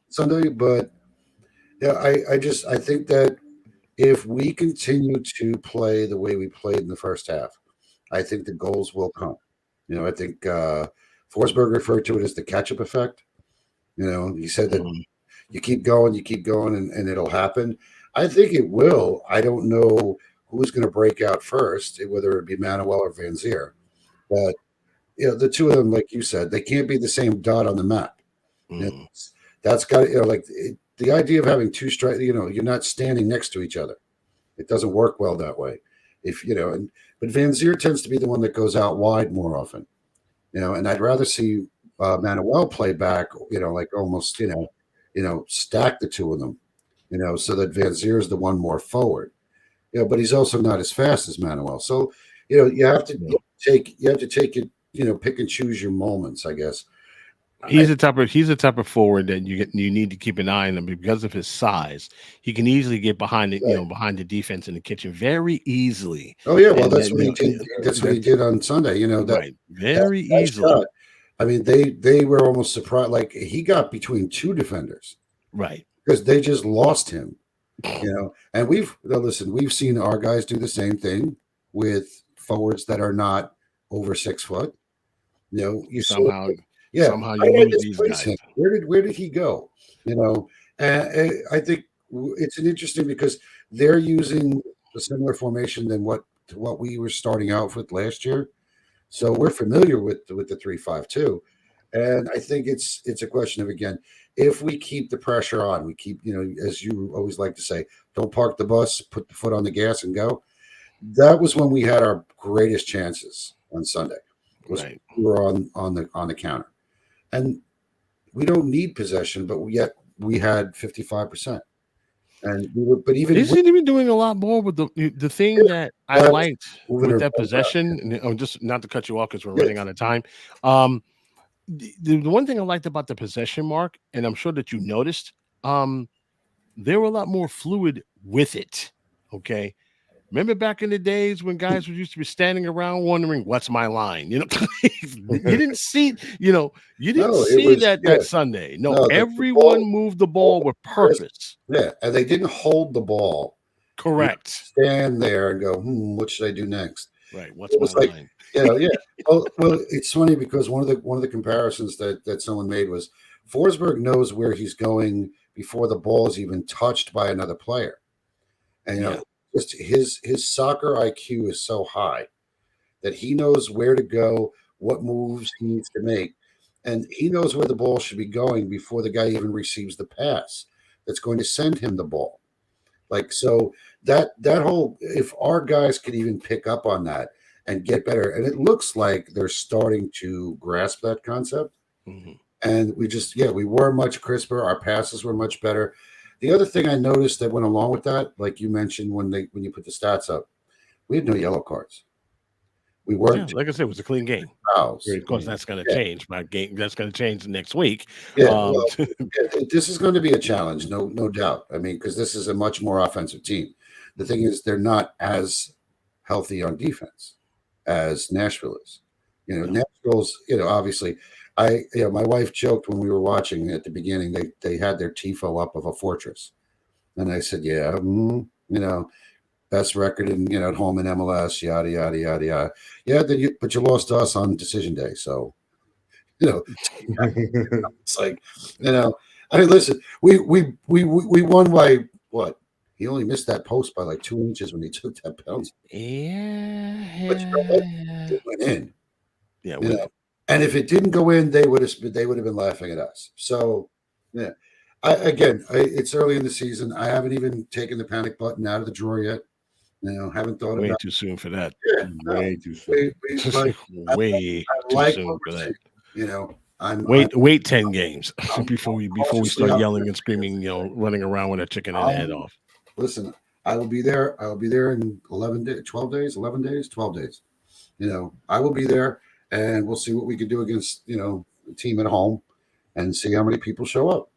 Speaker 2: Sunday. But yeah, I think that if we continue to play the way we played in the first half, I think the goals will come. I think Forsberg referred to it as the catch-up effect. He said that you keep going, and it'll happen. I think it will. I don't know who's going to break out first, whether it be Manuel or Van Zier. But the two of them, like you said, they can't be the same dot on the map. That's got the idea of having two strikes. You're not standing next to each other. It doesn't work well that way. But Van Zier tends to be the one that goes out wide more often. And I'd rather see Manuel play back. Almost stack the two of them. So that Van Zier is the one more forward. But he's also not as fast as Manuel. So you have to take it. Pick and choose your moments, I guess.
Speaker 1: He's a type of forward that you need to keep an eye on him because of his size. He can easily get behind behind the defense in the kitchen very easily.
Speaker 2: Oh yeah, well that's what he did. That's what he did on Sunday.
Speaker 1: Right, very easily.
Speaker 2: Shot. I mean, they were almost surprised. Like he got between two defenders,
Speaker 1: right?
Speaker 2: Because they just lost him. And we've seen our guys do the same thing with forwards that are not over 6 foot. Somehow you lose these guys. Where did he go? And I think it's an interesting because they're using a similar formation than what we were starting out with last year. So we're familiar with the 3-5-2, and I think it's a question of, again, if we keep the pressure on, we keep as you always like to say, don't park the bus, put the foot on the gas and go. That was when we had our greatest chances on Sunday. We were on the counter, and we don't need possession, but yet we had 55%. And but even
Speaker 1: they seem to be doing a lot more with the thing that I liked with that possession. And just not to cut you off because we're running out of time. The one thing I liked about the possession, Mark, and I'm sure that you noticed, they were a lot more fluid with it. Okay. Remember back in the days when guys used to be standing around wondering, what's my line? You didn't see, that Sunday. No, everyone moved the ball with purpose.
Speaker 2: Yeah, and they didn't hold the ball.
Speaker 1: Correct.
Speaker 2: Stand there and go, what should I do next?
Speaker 1: Right. What's my line?
Speaker 2: Yeah. Well, it's funny because one of the comparisons that someone made was Forsberg knows where he's going before the ball is even touched by another player. And just his soccer IQ is so high that he knows where to go, what moves he needs to make, and he knows where the ball should be going before the guy even receives the pass that's going to send him the ball. So that whole, if our guys could even pick up on that and get better, and it looks like they're starting to grasp that concept. And we were much crisper. Our passes were much better. The other thing I noticed that went along with that, like you mentioned when you put the stats up, we had no yellow cards. We weren't.
Speaker 1: Like I said, it was a clean game.
Speaker 2: Fouls.
Speaker 1: Of course, that's going to change. My game that's going to change next week.
Speaker 2: This is going to be a challenge, no doubt. I mean, because this is a much more offensive team. The thing is, they're not as healthy on defense as Nashville is. Nashville's. Obviously. My wife joked when we were watching at the beginning, they had their tifo up of a fortress. And I said, best record in at home in MLS, yada yada yada yada. Yeah, but you lost to us on decision day, so it's like I mean, listen, we won by what? He only missed that post by like 2 inches when he took that penalty.
Speaker 1: Yeah,
Speaker 2: But it went in.
Speaker 1: Yeah,
Speaker 2: and if it didn't go in, they would have been laughing at us. So, yeah, it's early in the season. I haven't even taken the panic button out of the drawer yet. Haven't thought
Speaker 1: way
Speaker 2: about.
Speaker 1: too soon for that.
Speaker 2: Yeah,
Speaker 3: way too soon.
Speaker 1: Way too soon for that. Wait 10 games before we start yelling and screaming, running around with a chicken and a head off.
Speaker 2: Listen, I will be there. I will be there in 11 days, 12 days, 11 days, 12 days. I will be there, and we'll see what we can do against the team at home, and see how many people show up.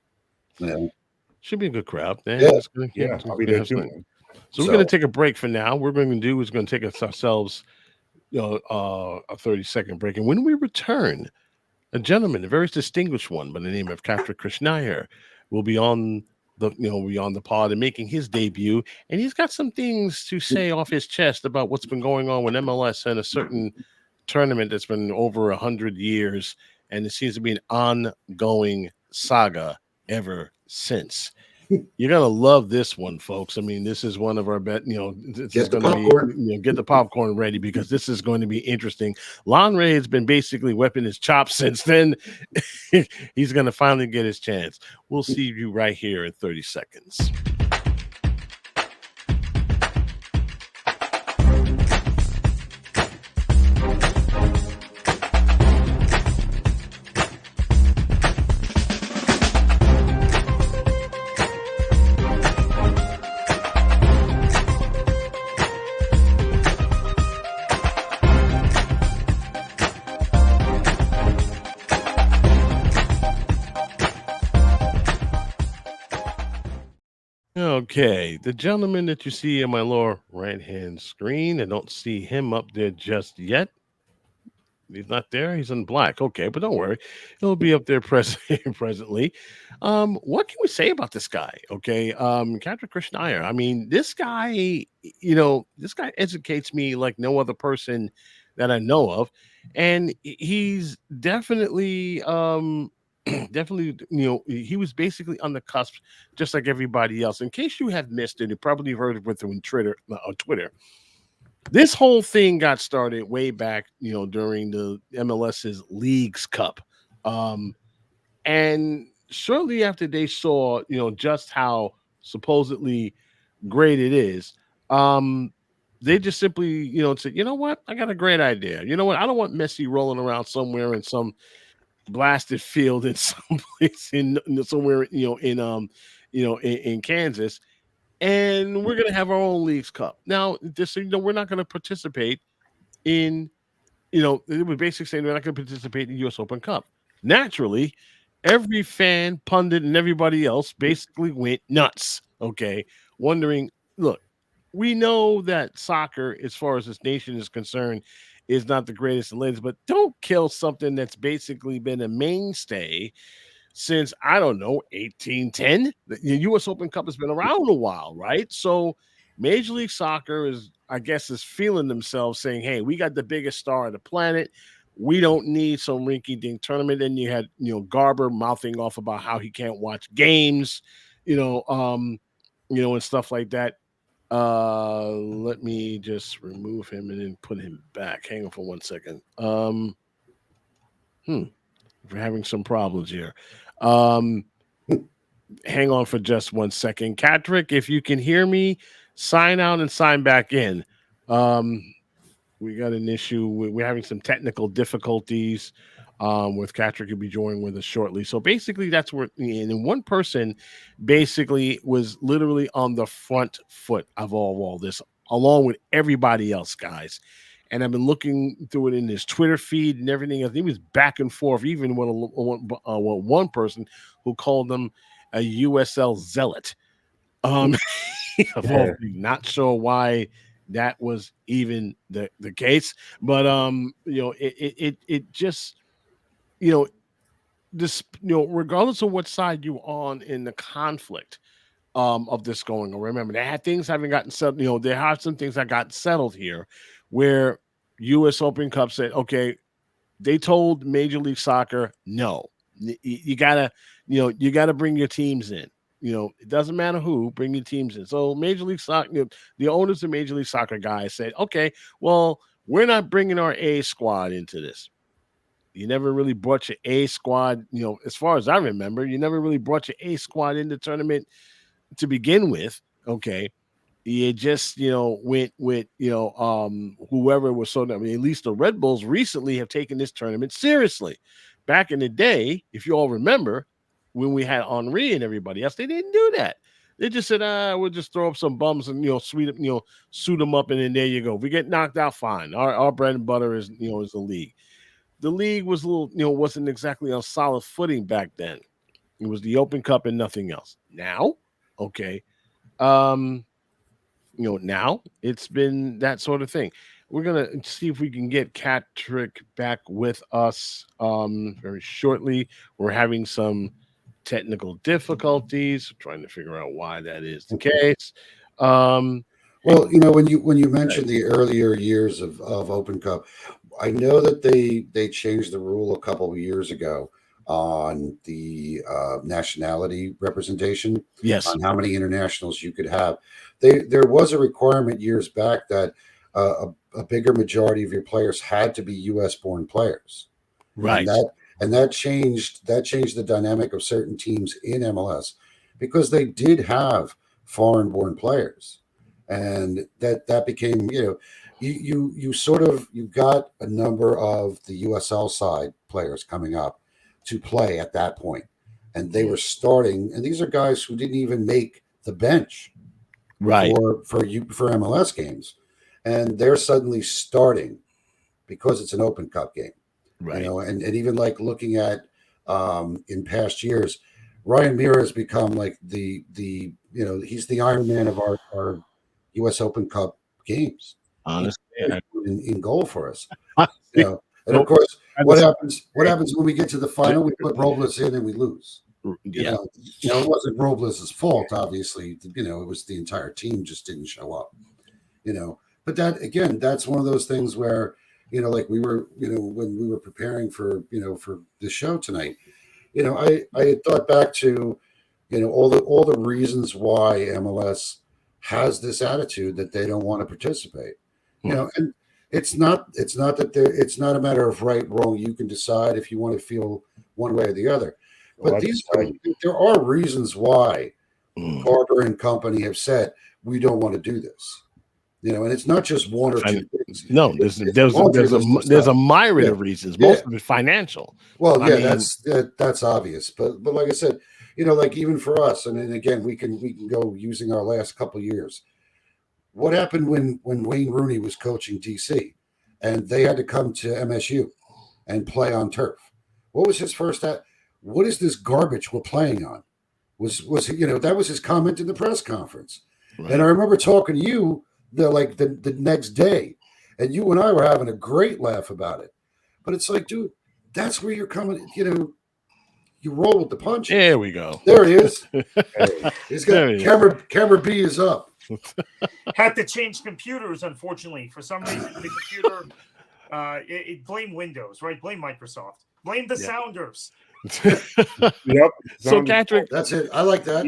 Speaker 1: Should be a good crowd.
Speaker 3: Yeah, I'll be there too.
Speaker 1: So we're going to take a break for now. What we're going to do is going to take ourselves, a 30-second break, and when we return, a gentleman, a very distinguished one by the name of Kartik Krishnaiyer, will be on the pod and making his debut, and he's got some things to say off his chest about what's been going on with MLS and a certain tournament that's been over 100 years, and it seems to be an ongoing saga ever since. You're gonna love this one, folks. I mean, this is one of our bet. This is going to be. Get the popcorn ready, because this is going to be interesting. Lanre has been basically whetting his chops since then. He's going to finally get his chance. We'll see you right here in 30 seconds. Okay, the gentleman that you see in my lower right-hand screen, I don't see him up there just yet. He's not there. He's in black. Okay, but don't worry. He'll be up there presently. What can we say about this guy? Okay. Kartik Krishnaiyer. I mean, this guy educates me like no other person that I know of. And he's definitely he was basically on the cusp, just like everybody else. In case you have missed it, you probably heard of it on Twitter. This whole thing got started way back, during the MLS's Leagues Cup. And shortly after they saw, just how supposedly great it is, they just simply, said, you know what? I got a great idea. You know what? I don't want Messi rolling around somewhere in some blasted field in some place somewhere, in Kansas. And we're going to have our own Leagues Cup. Now, we're not going to participate in, it was basically saying we're not going to participate in the U.S. Open Cup. Naturally, every fan, pundit, and everybody else basically went nuts, okay, wondering, look, we know that soccer, as far as this nation is concerned, is not the greatest and latest, but don't kill something that's basically been a mainstay since, I don't know, 1810. The U.S. Open Cup has been around a while, right? So Major League Soccer is feeling themselves saying, hey, we got the biggest star on the planet. We don't need some rinky-dink tournament. And you had, Garber mouthing off about how he can't watch games, and stuff like that. Let me just remove him and then put him back. Hang on for 1 second. We're having some problems here. Hang on for just 1 second. Kartik, if you can hear me, sign out and sign back in. We got an issue. We're having some technical difficulties with Kartik. Will be joining with us shortly. So basically, that's where, and one person basically was literally on the front foot of all this, along with everybody else, guys. And I've been looking through it in his Twitter feed and everything else. He was back and forth, even with one person who called him a USL zealot. Not sure why that was even the case, but it just, this, regardless of what side you're on in the conflict, of this going on. Remember, they had things haven't gotten settled. You know, there are some things that got settled here where U.S. Open Cup said, okay, they told Major League Soccer, no, you gotta, you gotta bring your teams in. It doesn't matter who, bring your teams in. So Major League Soccer, the owners of Major League Soccer guys said, okay, well, we're not bringing our A squad into this. You never really brought your A squad, as far as I remember, you never really brought your A squad in the tournament to begin with. Okay. You just, went with, whoever was so, at least the Red Bulls recently have taken this tournament seriously. Back in the day, if you all remember, when we had Henry and everybody else, they didn't do that. They just said, we'll just throw up some bums and, suit them up. And then there you go. If we get knocked out, fine. Our bread and butter is, is the league. The league was a little, wasn't exactly on solid footing back then. It was the Open Cup and nothing else. Now, okay. Now it's been that sort of thing. We're going to see if we can get Kartik back with us very shortly. We're having some technical difficulties, trying to figure out why that is the case.
Speaker 2: Well, when you mentioned the earlier years of Open Cup, I know that they changed the rule a couple of years ago on the nationality representation.
Speaker 1: Yes.
Speaker 2: On how many internationals you could have. There was a requirement years back that a bigger majority of your players had to be U.S. born players.
Speaker 1: Right.
Speaker 2: And that changed the dynamic of certain teams in MLS because they did have foreign born players. And that became, you got a number of the USL side players coming up to play at that point. And they were starting, and these are guys who didn't even make the bench
Speaker 1: right
Speaker 2: for MLS games. And they're suddenly starting because it's an Open Cup game.
Speaker 1: Right.
Speaker 2: And even like looking at in past years, Ryan Mira has become like the he's the Iron Man of our US Open Cup games.
Speaker 1: Honestly,
Speaker 2: in goal for us. And of course, what happens when we get to the final? We put Robles in and we lose.
Speaker 1: Yeah.
Speaker 2: It wasn't Robles' fault, obviously. It was the entire team just didn't show up. But that again, that's one of those things where, like we were, when we were preparing for the show tonight, I had thought back to, all the reasons why MLS has this attitude that they don't want to participate. And it's not that it's not a matter of right, wrong. You can decide if you want to feel one way or the other. But there are reasons why Garber and company have said we don't want to do this. And it's not just one or two things.
Speaker 1: No, there's a myriad of reasons. Most of it financial.
Speaker 2: Well, that's obvious. But like I said, like even for us, and then again, we can go using our last couple of years. What happened when Wayne Rooney was coaching DC, and they had to come to MSU and play on turf? What was his first? What is this garbage we're playing on? Was that was his comment in the press conference? Right. And I remember talking to you the next day, and you and I were having a great laugh about it. But it's like, dude, that's where you're coming. You roll with the punches.
Speaker 1: There we go.
Speaker 2: There he is. He's got camera B is up.
Speaker 4: Had to change computers, unfortunately. For some reason, the computer it blame Windows, right? Blame Microsoft. Blame the Sounders.
Speaker 3: Yep.
Speaker 1: So Kartik,
Speaker 2: that's it. I like that.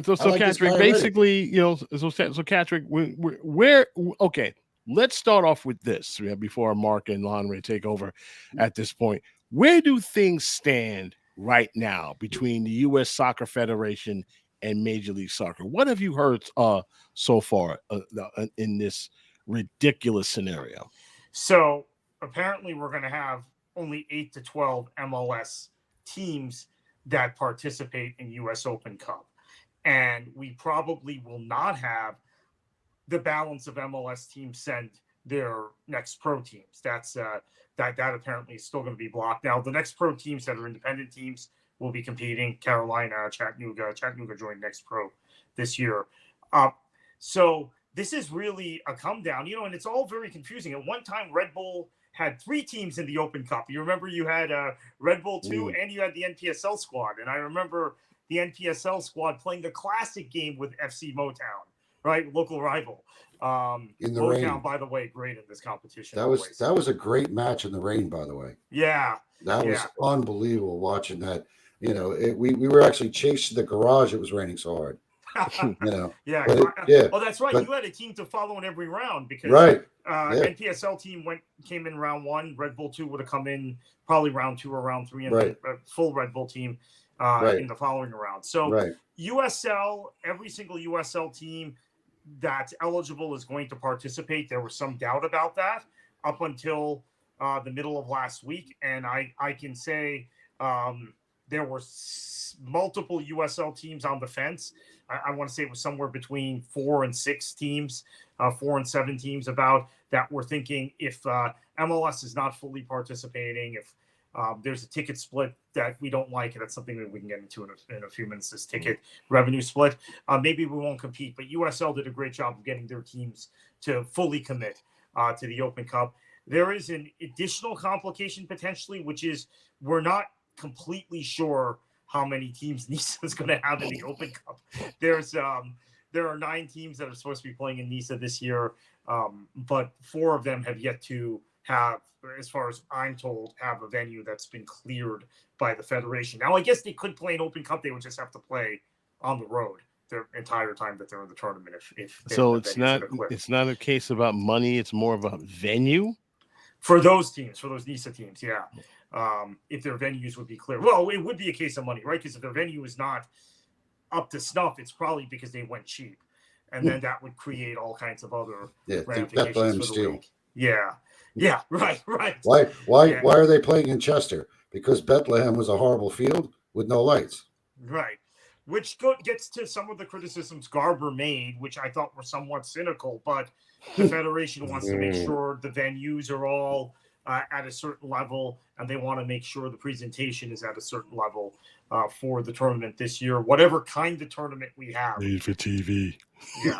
Speaker 1: So Kartik, basically, so Kartik, where okay, let's start off with this before Mark and Lanre take over at this point. Where do things stand right now between the U.S. Soccer Federation and Major League Soccer? What have you heard so far in this ridiculous scenario?
Speaker 4: So apparently we're going to have only 8 to 12 MLS teams that participate in U.S. Open Cup. And we probably will not have the balance of MLS teams send their next pro teams. That's that apparently is still going to be blocked. Now, the next pro teams that are independent teams will be competing. Carolina, Chattanooga joined Next Pro this year. So this is really a come down, and it's all very confusing. At one time, Red Bull had 3 teams in the Open Cup. You remember you had Red Bull 2 and you had the NPSL squad. And I remember the NPSL squad playing a classic game with FC Motown, right? Local rival.
Speaker 2: In the
Speaker 4: Motown,
Speaker 2: rain.
Speaker 4: by the way, great in this competition.
Speaker 2: That was a great match in the rain, by the way.
Speaker 4: Yeah.
Speaker 2: That was unbelievable watching that. You know, we were actually chased to the garage. It was raining so hard. You know.
Speaker 4: Yeah.
Speaker 2: Yeah.
Speaker 4: Oh, that's right.
Speaker 2: But,
Speaker 4: you had a team to follow in every round because
Speaker 2: right.
Speaker 4: NPSL team came in round 1. Red Bull 2 would have come in probably round 2 or round 3, and then a full Red Bull team in the following round. So USL, every single USL team that's eligible is going to participate. There was some doubt about that up until the middle of last week, and I can say there were multiple USL teams on the fence. I want to say it was somewhere between 4 and 6 teams, 4 and 7 teams about that were thinking if MLS is not fully participating, if there's a ticket split that we don't like, and that's something that we can get into in a few minutes, this ticket revenue split, maybe we won't compete. But USL did a great job of getting their teams to fully commit to the Open Cup. There is an additional complication potentially, which is we're not completely sure how many teams NISA is going to have in the Open Cup. There are 9 teams that are supposed to be playing in NISA this year, but 4 of them have yet to have, as far as I'm told, have a venue that's been cleared by the federation. Now, I guess they could play an Open Cup. They would just have to play on the road their entire time that they're in the tournament. If
Speaker 1: so it's not a case about money. It's more of a venue
Speaker 4: for those teams, for those NISA teams. Yeah. If their venues would be clear. Well, it would be a case of money, right? Because if their venue is not up to snuff, it's probably because they went cheap. And then that would create all kinds of other ramifications for the league. Yeah. Yeah, right.
Speaker 2: Why are they playing in Chester? Because Bethlehem was a horrible field with no lights.
Speaker 4: Right. Which gets to some of the criticisms Garber made, which I thought were somewhat cynical, but the federation wants to make sure the venues are all at a certain level, and they want to make sure the presentation is at a certain level for the tournament this year, whatever kind of tournament we have.
Speaker 1: Made for TV.
Speaker 4: Yeah.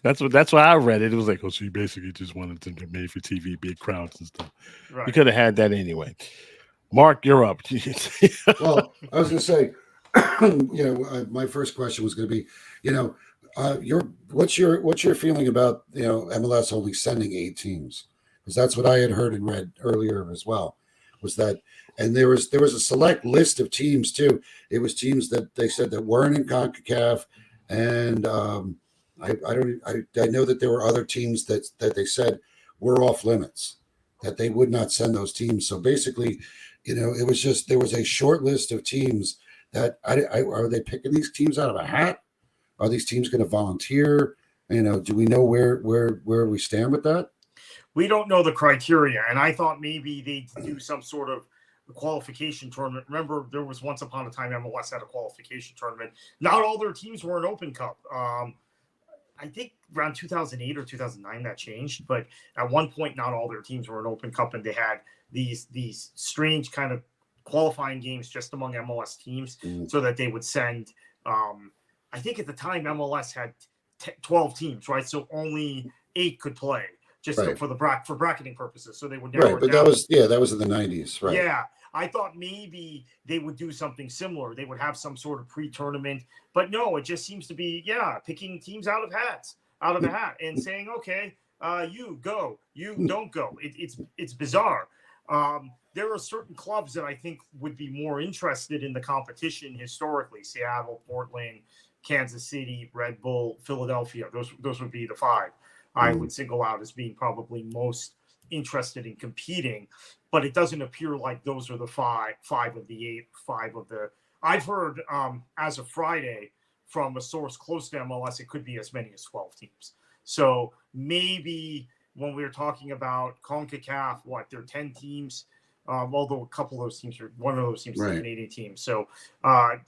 Speaker 1: that's why I read it. It was like, oh, she basically just wanted to be made for TV, big crowds and stuff.
Speaker 4: Right.
Speaker 1: You could have had that anyway. Mark, you're up.
Speaker 2: Well, I was going to say, my first question was going to be, what's your feeling about MLS only sending 8 teams? Because that's what I had heard and read earlier as well. Was that, and there was a select list of teams too. It was teams that they said that weren't in CONCACAF, and I know that there were other teams that they said were off limits, that they would not send those teams. So basically, it was just there was a short list of teams that are they picking these teams out of a hat? Are these teams going to volunteer? Do we know where we stand with that?
Speaker 4: We don't know the criteria, and I thought maybe they'd do some sort of qualification tournament. Remember, there was once upon a time MLS had a qualification tournament. Not all their teams were an Open Cup. I think around 2008 or 2009 that changed, but at one point, not all their teams were an Open Cup, and they had these strange kind of qualifying games just among MLS teams, so that they would send. I think at the time MLS had 12 teams, right? So only 8 could play. Just for bracketing purposes, so they would narrow it
Speaker 2: but
Speaker 4: down.
Speaker 2: that was in the 90s, right?
Speaker 4: Yeah, I thought maybe they would do something similar. They would have some sort of pre-tournament, but no, it just seems to be picking teams out of a hat, and saying, okay, you go, you don't go. It's bizarre. There are certain clubs that I think would be more interested in the competition historically: Seattle, Portland, Kansas City, Red Bull, Philadelphia. Those would be the 5. I would single out as being probably most interested in competing, but it doesn't appear like those are the 5 of the 8, 5 of the. I've heard as of Friday from a source close to MLS, it could be as many as 12 teams. So maybe when we were talking about CONCACAF, there are 10 teams, although a couple of those teams one of those teams is a Canadian team. So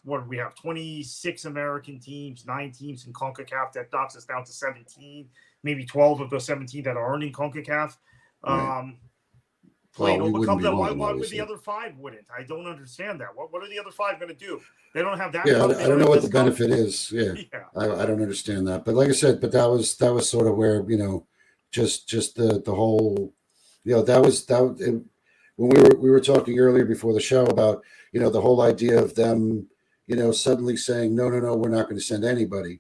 Speaker 4: what do we have? 26 American teams, 9 teams in CONCACAF. That knocks us down to 17. Maybe 12 of those 17 that aren't in CONCACAF playing Open Cup. Why would the other 5 wouldn't? I don't understand that. What are the other 5 going to do? They don't have that.
Speaker 2: Yeah, I don't know what the benefit is. Yeah. I don't understand that. But like I said, that was sort of where just the whole, when we were talking earlier before the show about, the whole idea of them, suddenly saying, no, we're not going to send anybody,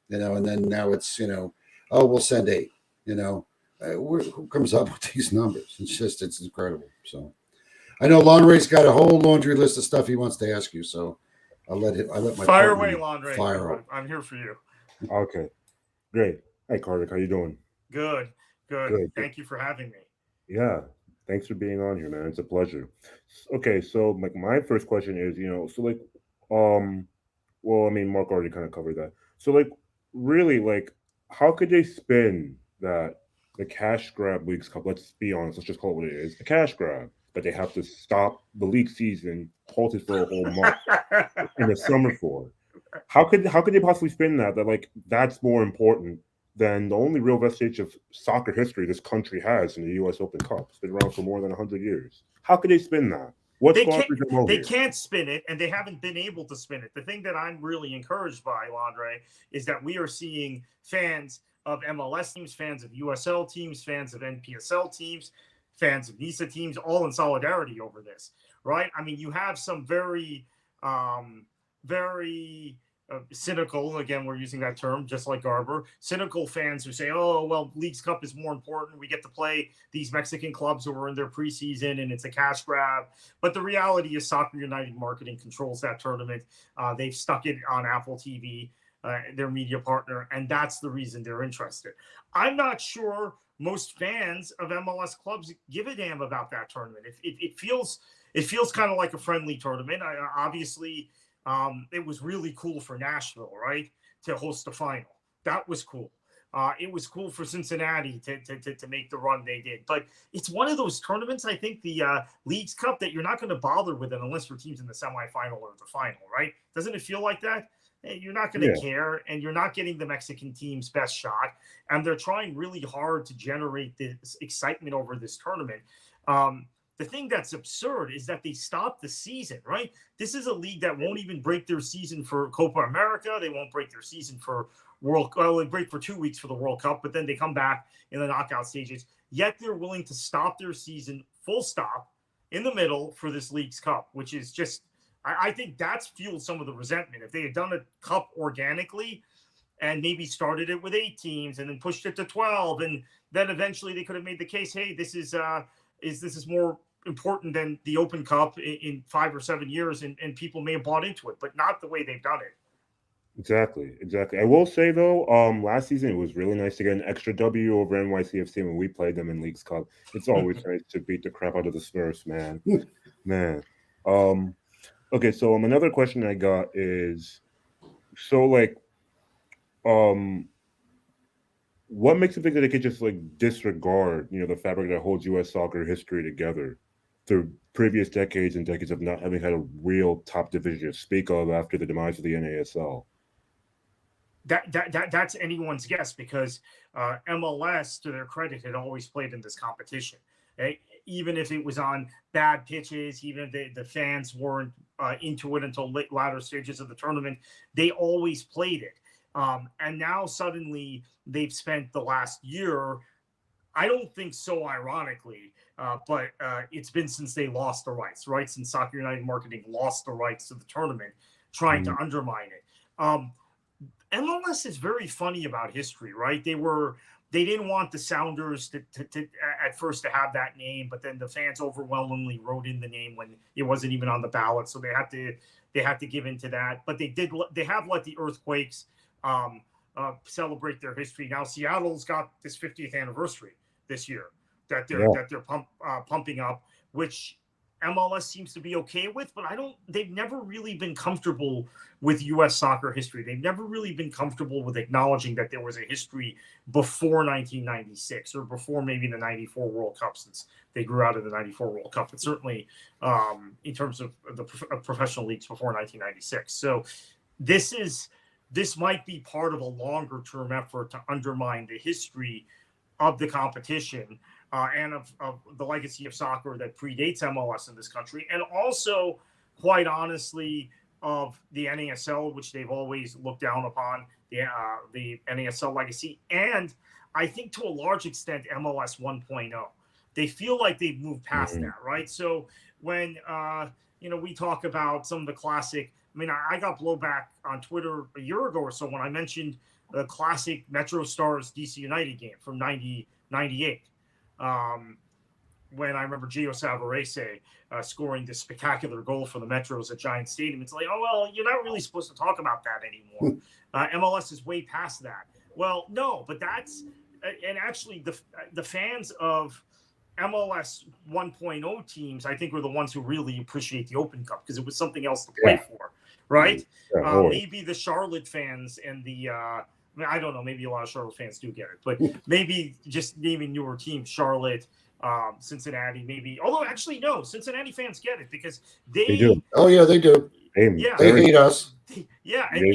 Speaker 2: and then now it's, oh, we'll send 8, who comes up with these numbers? It's incredible. So I know Lanre's got a whole laundry list of stuff he wants to ask you. So I let my
Speaker 4: fire
Speaker 2: partner
Speaker 4: away, Lanre.
Speaker 2: fire up.
Speaker 4: I'm here for you.
Speaker 3: Okay, great. Hey, Kartik, how you doing?
Speaker 4: Good. Thank you for having me.
Speaker 3: Yeah, thanks for being on here, man. It's a pleasure. Okay, so like my first question is, so like, well, I mean, Mark already kind of covered that. So like, really, like, how could they spin that the cash grab Leagues Cup? Let's be honest. Let's just call it what it is: a cash grab. But they have to stop the league season, halted for a whole month in the summer for. How could they possibly spin that? That like that's more important than the only real vestige of soccer history this country has in the U.S. Open Cup. It's been around for more than 100 years. How could they spin that?
Speaker 4: They can't spin it, and they haven't been able to spin it. The thing that I'm really encouraged by, Lanre, is that we are seeing fans of MLS teams, fans of USL teams, fans of NPSL teams, fans of NISA teams, all in solidarity over this, right? I mean, you have some very cynical, again, we're using that term just like Garber, cynical fans who say, oh, well, Leagues Cup is more important. We get to play these Mexican clubs who are in their preseason and it's a cash grab. But the reality is Soccer United Marketing controls that tournament. They've stuck it on Apple TV, their media partner, and that's the reason they're interested. I'm not sure most fans of MLS clubs give a damn about that tournament. It feels kind of like a friendly tournament. Obviously, it was really cool for Nashville, right, to host the final. That was cool. It was cool for Cincinnati to make the run they did. But it's one of those tournaments, I think, the Leagues Cup, that you're not going to bother with it unless your team's in the semifinal or the final, right? Doesn't it feel like that? You're not going to care, and you're not getting the Mexican team's best shot. And they're trying really hard to generate this excitement over this tournament. The thing that's absurd is that they stopped the season, right? This is a league that won't even break their season for Copa America. They won't break their season for they break for 2 weeks for the World Cup, but then they come back in the knockout stages. Yet they're willing to stop their season, full stop, in the middle for this Leagues Cup, which is just, I think that's fueled some of the resentment. If they had done a cup organically and maybe started it with 8 teams and then pushed it to 12, and then eventually they could have made the case, hey, this is more important than the Open Cup in 5 or 7 years, and people may have bought into it, but not the way they've done it.
Speaker 3: Exactly. I will say though, last season it was really nice to get an extra W over NYCFC when we played them in Leagues Cup. It's always nice to beat the crap out of the Smurfs, man. Okay, so another question I got is, so like, what makes you think that they could just like disregard, the fabric that holds U.S. soccer history together through previous decades and decades of not having had a real top division to speak of after the demise of the NASL?
Speaker 4: That's anyone's guess, because MLS, to their credit, had always played in this competition. Even if it was on bad pitches, even if the fans weren't into it until latter stages of the tournament, they always played it. And now suddenly they've spent the last year, I don't think so ironically, but it's been since they lost the rights, right? Since Soccer United Marketing lost the rights to the tournament, trying to undermine it. MLS is very funny about history, right? They didn't want the Sounders to at first to have that name, but then the fans overwhelmingly wrote in the name when it wasn't even on the ballot, so they had to give in to that. But they have let the Earthquakes celebrate their history. Now Seattle's got this 50th anniversary this year that they're pumping up, which MLS seems to be okay with, but they've never really been comfortable with U.S. soccer history. They've never really been comfortable with acknowledging that there was a history before 1996 or before maybe the 94 World Cup, since they grew out of the 94 World Cup, but certainly in terms of the professional leagues before 1996. So this might be part of a longer term effort to undermine the history of the competition and of the legacy of soccer that predates MLS in this country, and also, quite honestly, of the NASL, which they've always looked down upon, the NASL legacy, and I think to a large extent MLS 1.0. They feel like they've moved past that, right? So when we talk about some of the classic. I mean, I got blowback on Twitter a year ago or so when I mentioned the classic Metro Stars DC United game from 98. When I remember Gio Savarese scoring this spectacular goal for the Metros at Giant Stadium. It's like, oh, well, you're not really supposed to talk about that anymore. MLS is way past that. Well, no, but that's – and actually the fans of MLS 1.0 teams, I think, were the ones who really appreciate the Open Cup because it was something else to play for, right? Maybe the Charlotte fans and the I don't know, maybe a lot of Charlotte fans do get it, but maybe just naming newer teams, Charlotte – Cincinnati, maybe. Although, actually, no. Cincinnati fans get it because they
Speaker 3: do.
Speaker 2: Oh yeah, they do. They hate us.
Speaker 4: Yeah, and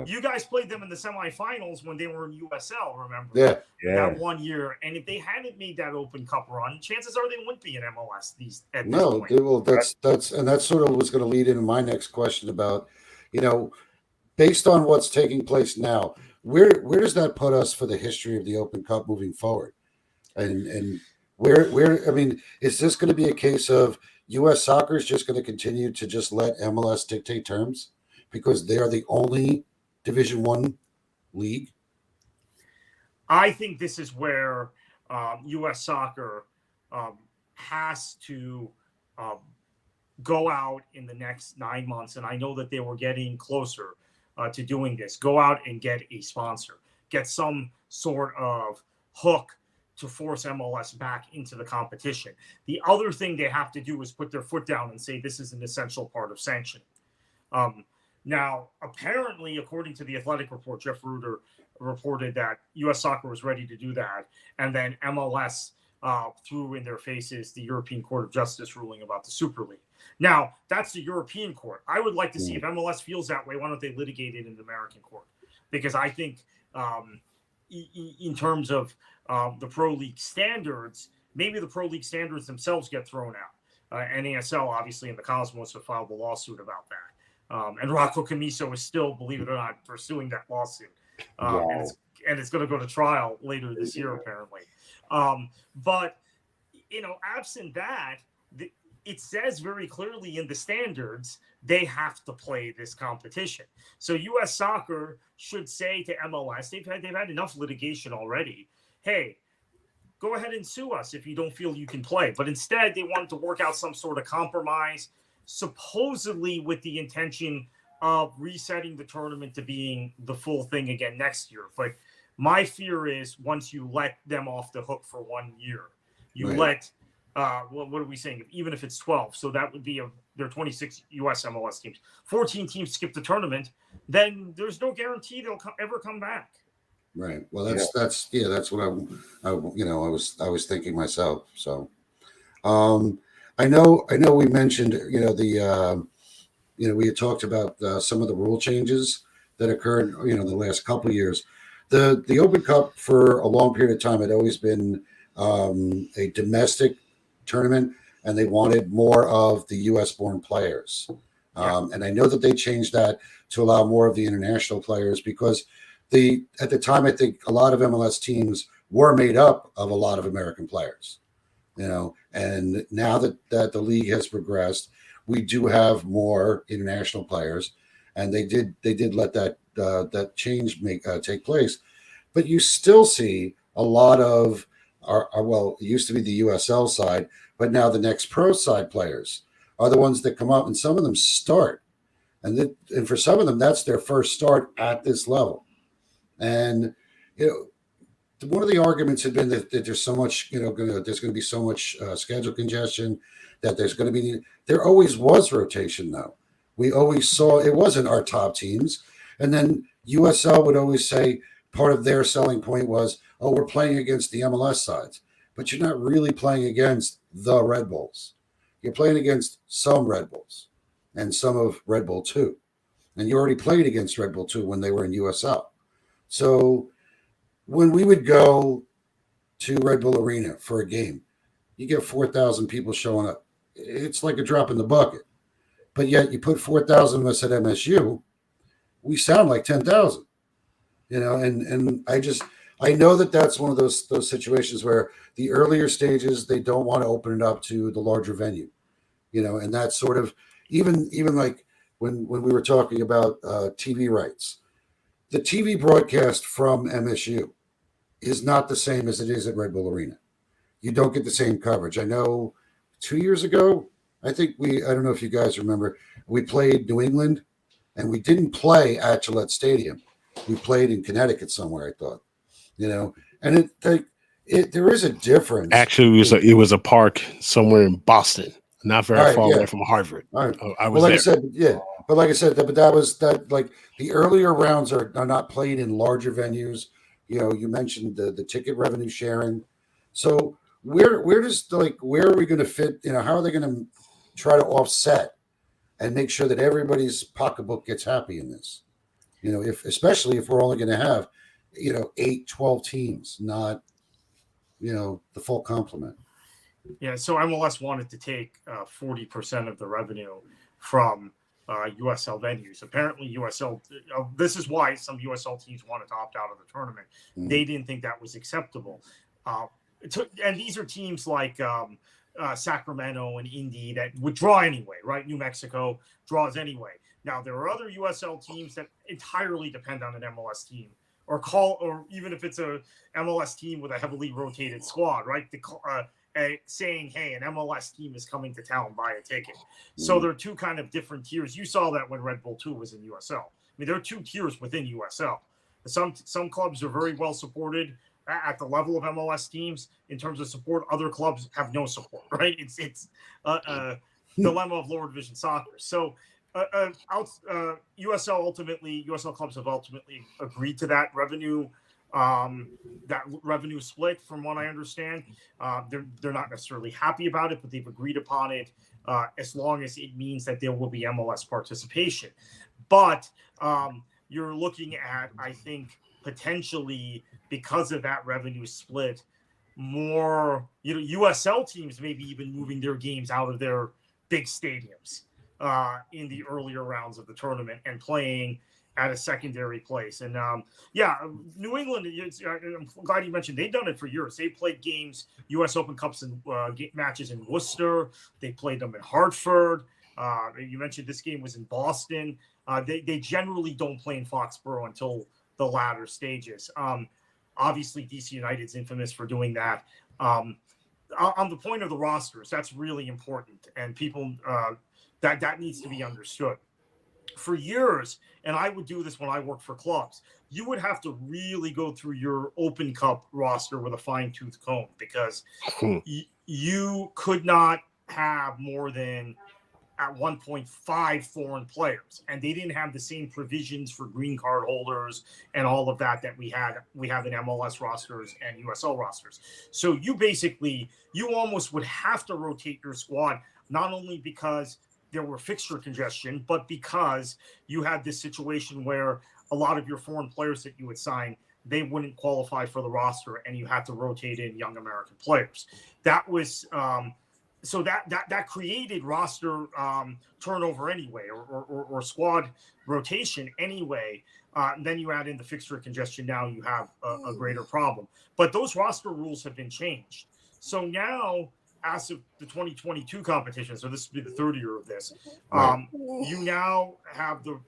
Speaker 4: you guys played them in the semifinals when they were in USL. Remember?
Speaker 2: Yeah.
Speaker 4: That 1 year, and if they hadn't made that Open Cup run, chances are they wouldn't be in MLS at this point.
Speaker 2: Well, that's sort of what's going to lead into my next question about, based on what's taking place now, where does that put us for the history of the Open Cup moving forward, and Where I mean, is this going to be a case of U.S. soccer is just going to continue to just let MLS dictate terms because they are the only Division I league?
Speaker 4: I think this is where U.S. soccer has to go out in the next 9 months, and I know that they were getting closer to doing this. Go out and get a sponsor, get some sort of hook to force MLS back into the competition. The other thing they have to do is put their foot down and say this is an essential part of sanctioning. Now, apparently, according to the Athletic report, Jeff Ruder reported that U.S. soccer was ready to do that, and then MLS threw in their faces the European Court of Justice ruling about the Super League. Now, that's the European court. I would like to see if MLS feels that way, why don't they litigate it in the American court? Because I think in terms of the Pro League standards, maybe the Pro League standards themselves get thrown out. NASL, obviously, and the Cosmos have filed a lawsuit about that. And Rocco Camiso is still, believe it or not, pursuing that lawsuit. And it's going to go to trial later this year, apparently. But, absent that, it says very clearly in the standards they have to play this competition. So U.S. Soccer should say to MLS, they've had enough litigation already. Hey, go ahead and sue us if you don't feel you can play. But instead, they wanted to work out some sort of compromise, supposedly with the intention of resetting the tournament to being the full thing again next year. But my fear is once you let them off the hook for 1 year, let what are we saying? Even if it's 12, so that would be there are 26 U.S. MLS teams. 14 teams skip the tournament, then there's no guarantee they'll ever come back.
Speaker 2: Right. Well, that's what I was thinking myself. So, I know we mentioned we had talked about some of the rule changes that occurred the last couple of years. The Open Cup for a long period of time had always been a domestic tournament, and they wanted more of the U.S. born players. And I know that they changed that to allow more of the international players because at the time, I think a lot of MLS teams were made up of a lot of American players, and now that the league has progressed, we do have more international players, and they did let that change take place. But you still see a lot of it used to be the USL side, but now the next pro side players are the ones that come up, and some of them start, and for some of them that's their first start at this level. And one of the arguments had been that there's so much, there's going to be so much schedule congestion that there always was rotation though. We always saw it wasn't our top teams, and then USL would always say part of their selling point was, oh, we're playing against the MLS sides, but you're not really playing against the Red Bulls. You're playing against some Red Bulls and some of Red Bull 2, and you already played against Red Bull 2 when they were in USL. So when we would go to Red Bull Arena for a game, you get 4,000 people showing up. It's like a drop in the bucket. But yet you put 4,000 of us at MSU, we sound like 10,000. And I know that that's one of those situations where the earlier stages they don't want to open it up to the larger venue, and that's sort of even like when we were talking about TV rights, the TV broadcast from MSU is not the same as it is at Red Bull Arena. You don't get the same coverage. I know 2 years ago, I don't know if you guys remember, we played New England and we didn't play at Gillette Stadium. We played in Connecticut somewhere, I thought, and there is a difference.
Speaker 1: Actually, it was a park somewhere in Boston, not very far away from Harvard.
Speaker 2: All right.
Speaker 1: I was there.
Speaker 2: I said, yeah. But like I said, but that was that. Like the earlier rounds are not played in larger venues. You mentioned the ticket revenue sharing. So where are we going to fit? How are they going to try to offset and make sure that everybody's pocketbook gets happy in this? Especially if we're only going to have 8, 12 teams, not the full complement.
Speaker 4: Yeah, so MLS wanted to take 40% of the revenue from USL venues. Apparently, USL. This is why some USL teams wanted to opt out of the tournament. Mm-hmm. They didn't think that was acceptable. And these are teams like Sacramento and Indy that would draw anyway, right? New Mexico draws anyway. Now there are other USL teams that entirely depend on an MLS team, or even if it's a MLS team with a heavily rotated squad, right? Saying, hey, an MLS team is coming to town, buy a ticket. So there are two kind of different tiers. You saw that when Red Bull 2 was in USL. I mean, there are two tiers within USL. Some clubs are very well supported at the level of MLS teams in terms of support. Other clubs have no support, right? It's a dilemma of lower division soccer. So USL clubs have ultimately agreed to that revenue split. From what I understand, they're not necessarily happy about it, but they've agreed upon it as long as it means that there will be MLS participation. But you're looking at, I think, potentially, because of that revenue split, more USL teams maybe even moving their games out of their big stadiums in the earlier rounds of the tournament and playing at a secondary place. And New England, I'm glad you mentioned, they've done it for years. They played games, US Open Cups and matches in Worcester. They played them in Hartford. You mentioned this game was in Boston. They generally don't play in Foxborough until the latter stages. Obviously, DC United's infamous for doing that. On the point of the rosters, that's really important, and people that needs to be understood. For years, and I would do this when I worked for clubs, you would have to really go through your Open Cup roster with a fine-tooth comb, because you could not have more than at 1.5 foreign players, and they didn't have the same provisions for green card holders and all of that we have in MLS rosters and USL rosters. So you almost would have to rotate your squad, not only because there were fixture congestion, but because you had this situation where a lot of your foreign players that you would sign, they wouldn't qualify for the roster, and you had to rotate in young American players. That was so that created roster turnover anyway, or squad rotation anyway. Then you add in the fixture congestion. Now you have a greater problem. But those roster rules have been changed. So now, as of the 2022 competition, so this will be the third year of this, you now have the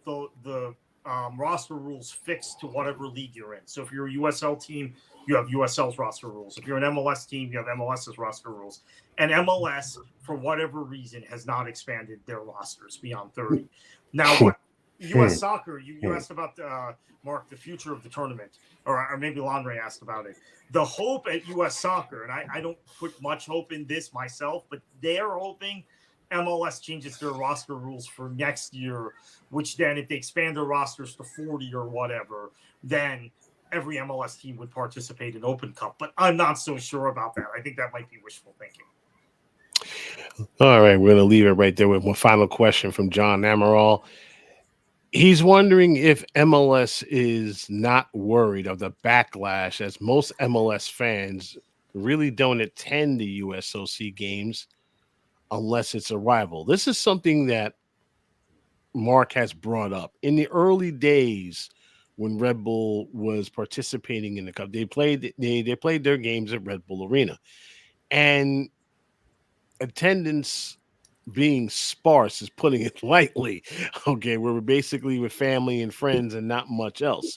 Speaker 4: roster rules fixed to whatever league you're in. So if you're a USL team, you have USL's roster rules. If you're an MLS team, you have MLS's roster rules. And MLS, for whatever reason, has not expanded their rosters beyond 30. Now, what U.S. soccer, you asked about, Mark, the future of the tournament, or maybe Lanre asked about it. The hope at U.S. soccer, and I don't put much hope in this myself, but they are hoping MLS changes their roster rules for next year, which then if they expand their rosters to 40 or whatever, then every MLS team would participate in Open Cup. But I'm not so sure about that. I think that might be wishful thinking.
Speaker 1: All right, we're going to leave it right there with one final question from John Amaral. He's wondering if MLS is not worried of the backlash, as most MLS fans really don't attend the USOC games unless it's a rival. This is something that Mark has brought up. In the early days when Red Bull was participating in the cup. They played their games at Red Bull Arena, and attendance being sparse is putting it lightly. Okay, we're basically with family and friends and not much else.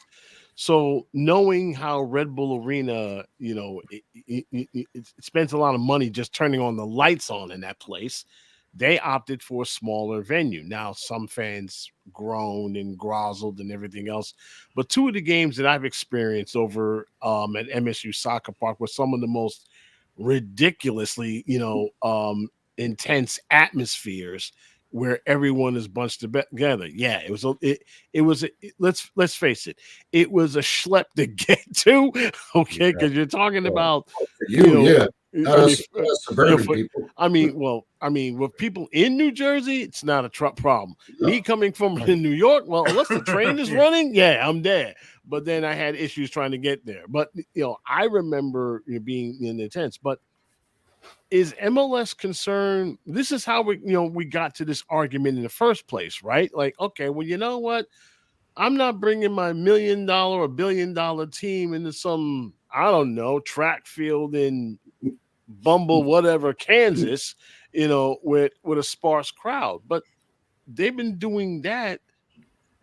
Speaker 1: So knowing how Red Bull Arena, it spends a lot of money just turning on the lights on in that place, they opted for a smaller venue. Now, some fans groaned and grozzled and everything else, but two of the games that I've experienced over at MSU Soccer Park were some of the most ridiculously, intense atmospheres where everyone is bunched together. Yeah, let's face it, it was a schlep to get to. Okay, because you're talking about
Speaker 2: yeah.
Speaker 1: I
Speaker 2: Suburban people.
Speaker 1: With people in New Jersey, it's not a truck problem. No. Me coming from New York, well, unless the train is running, yeah, I'm there. But then I had issues trying to get there. But I remember being in the tents. But is MLS concerned? This is how we got to this argument in the first place, right? Like, okay, well, you know what? I'm not bringing my $1 million or $1 billion team into some, I don't know, track field in Bumble, whatever, Kansas, with a sparse crowd. But they've been doing that,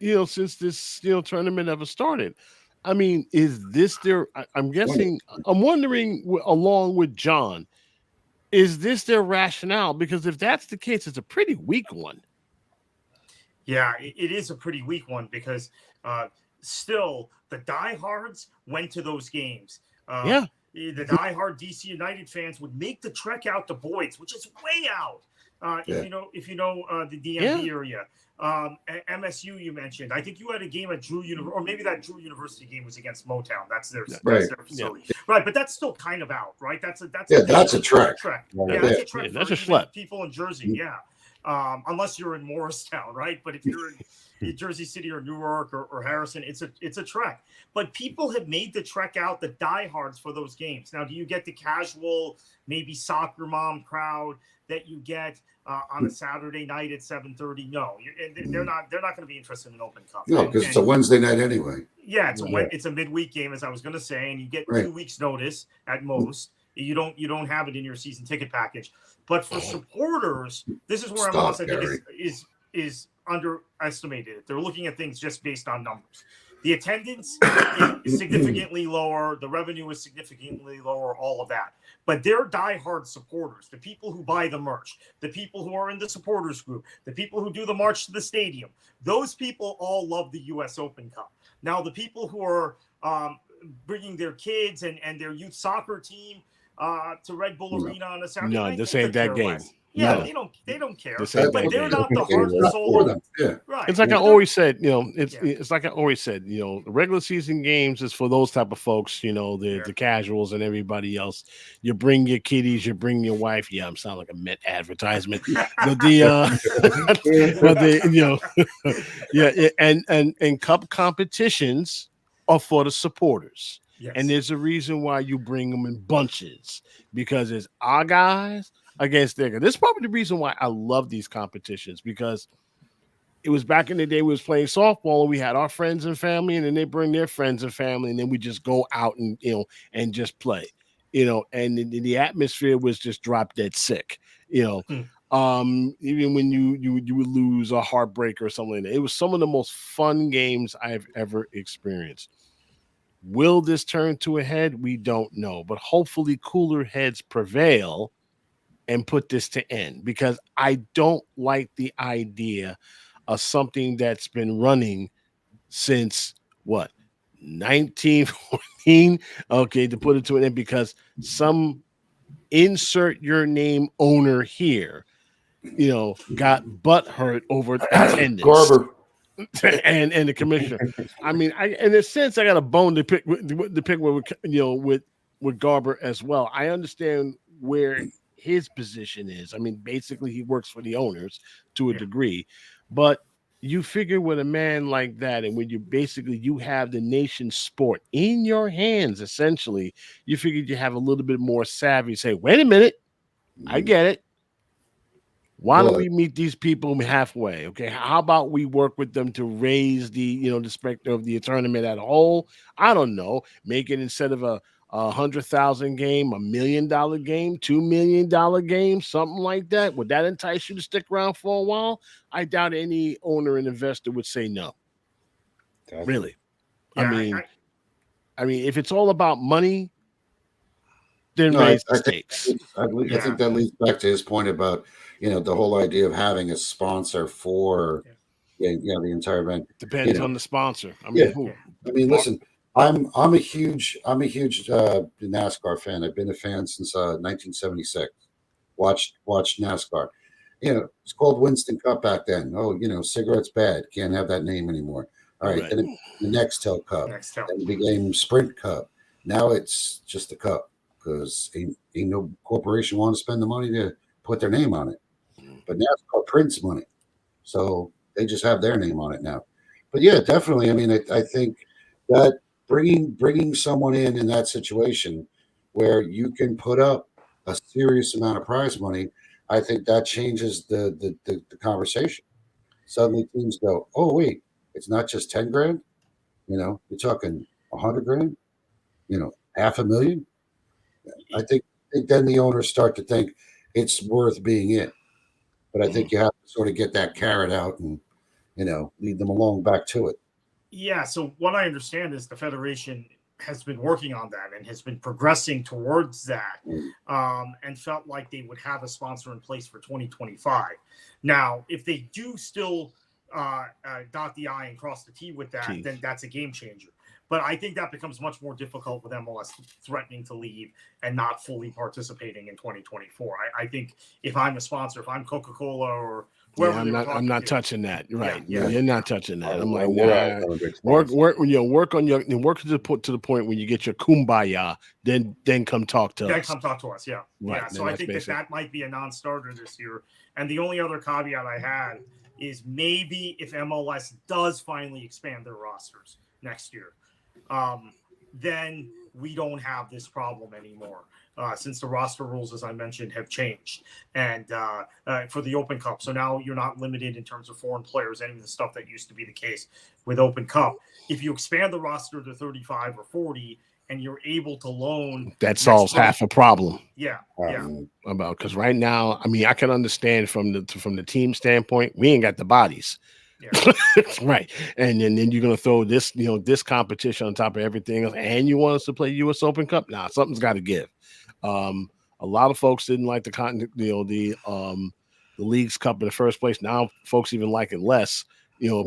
Speaker 1: since this, tournament ever started. I mean, is this I'm guessing, I'm wondering, along with John, is this their rationale? Because if that's the case, it's a pretty weak one.
Speaker 4: Yeah, it is a pretty weak one because still the diehards went to those games.
Speaker 1: The
Speaker 4: diehard DC United fans would make the trek out to Boyd's, which is way out. If you know the DMV area. MSU you mentioned. I think you had a game at Drew University, or maybe that Drew University game was against Motown. That's their facility, right? But that's still kind of out, right? That's a trek.
Speaker 2: That's a trek.
Speaker 4: That's a trek.
Speaker 1: That's a schlep.
Speaker 4: People in Jersey, unless you're in Morristown, right? But if you're in Jersey City or Newark or Harrison, it's a trek. But people have made the trek out, the diehards for those games. Now, do you get the casual, maybe soccer mom crowd that you get on a Saturday night at 7:30? No, they're not going to be interested in an Open Cup.
Speaker 2: No, because it's a Wednesday night anyway.
Speaker 4: Yeah, it's a midweek game, as I was going to say, and you get 2 weeks notice at most. You don't have it in your season ticket package. But for supporters, this is where MLS, I think, is underestimated. They're looking at things just based on numbers. The attendance is significantly lower. The revenue is significantly lower, all of that. But they're diehard supporters, the people who buy the merch, the people who are in the supporters group, the people who do the march to the stadium. Those people all love the U.S. Open Cup. Now, the people who are bringing their kids and their youth soccer team to Red Bull Arena on a Saturday night,
Speaker 1: this ain't that game.
Speaker 4: Yeah, they don't care. But they're not the heart and soul of them.
Speaker 2: Yeah.
Speaker 4: Right.
Speaker 1: It's like I always said, it's like I always said, the regular season games is for those type of folks, the casuals and everybody else. You bring your kiddies, you bring your wife. Yeah, I'm sounding like a Met advertisement. But and cup competitions are for the supporters.
Speaker 4: Yes.
Speaker 1: And there's a reason why you bring them in bunches, because it's our guys against their guys. This is probably the reason why I love these competitions, because it was back in the day we was playing softball and we had our friends and family, and then they bring their friends and family, and then we just go out and and just play, and the atmosphere was just drop dead sick, even when you would lose a heartbreak or something like that. It was some of the most fun games I've ever experienced. Will this turn to a head? We don't know, but hopefully cooler heads prevail and put this to end, because I don't like the idea of something that's been running since 1914, okay, to put it to an end because some insert your name owner here, got butt hurt over attendance.
Speaker 2: Garber.
Speaker 1: and the commissioner. I mean, in a sense, I got a bone to pick with Garber as well. I understand where his position is. I mean, basically, he works for the owners to a degree, but you figure with a man like that, and when you have the nation's sport in your hands, essentially, you figured you have a little bit more savvy. Say, wait a minute, I get it. Why don't we meet these people halfway? Okay, how about we work with them to raise the the specter of the tournament as a whole? I don't know, make it instead of a 100,000 game, $1 million game, $2 million game, something like that. Would that entice you to stick around for a while? I doubt any owner and investor would say no. Definitely. Really, yeah, I mean, if it's all about money, then raise the stakes.
Speaker 2: I think that leads back to his point about the whole idea of having a sponsor for the entire event.
Speaker 1: Depends on the sponsor. I mean, who?
Speaker 2: I mean, listen, I'm a huge NASCAR fan. I've been a fan since 1976. Watched NASCAR. It's called Winston Cup back then. Oh, cigarettes bad. Can't have that name anymore. All right. Then the Nextel Cup. Then it became Sprint Cup. Now it's just a cup because ain't no corporation want to spend the money to put their name on it. But NASCAR prints money, so they just have their name on it now. But yeah, definitely. I mean, I think that bringing someone in that situation where you can put up a serious amount of prize money, I think that changes the conversation. Suddenly teams go, oh wait, it's not just 10 grand. You're talking 100 grand. $500,000. I think then the owners start to think it's worth being in. But I think you have to sort of get that carrot out and lead them along back to it.
Speaker 4: Yeah. So what I understand is the Federation has been working on that and has been progressing towards that, and felt like they would have a sponsor in place for 2025. Now, if they do still dot the I and cross the T with that, then that's a game changer. But I think that becomes much more difficult with MLS threatening to leave and not fully participating in 2024. I think if I'm a sponsor, if I'm Coca-Cola or whoever,
Speaker 1: I'm not touching that. Right? Yeah, you're not touching that. I'm like, nah, work on your work to the point when you get your kumbaya, then come talk to us.
Speaker 4: Then come talk to us. Yeah, right. Yeah. So I think that might be a non-starter this year. And the only other caveat I had is maybe if MLS does finally expand their rosters next year, then we don't have this problem anymore, since the roster rules, as I mentioned, have changed, and for the Open Cup. So now you're not limited in terms of foreign players, any of the stuff that used to be the case with Open Cup. If you expand the roster to 35 or 40 and you're able to loan,
Speaker 1: that solves half a problem.
Speaker 4: Yeah.
Speaker 1: Because right now, I mean, I can understand from the team standpoint, we ain't got the bodies. Yeah. Right. And then you're going to throw this, this competition on top of everything else, and you want us to play US Open Cup? Nah, something's got to give. A lot of folks didn't like the League's Cup in the first place. Now folks even like it less,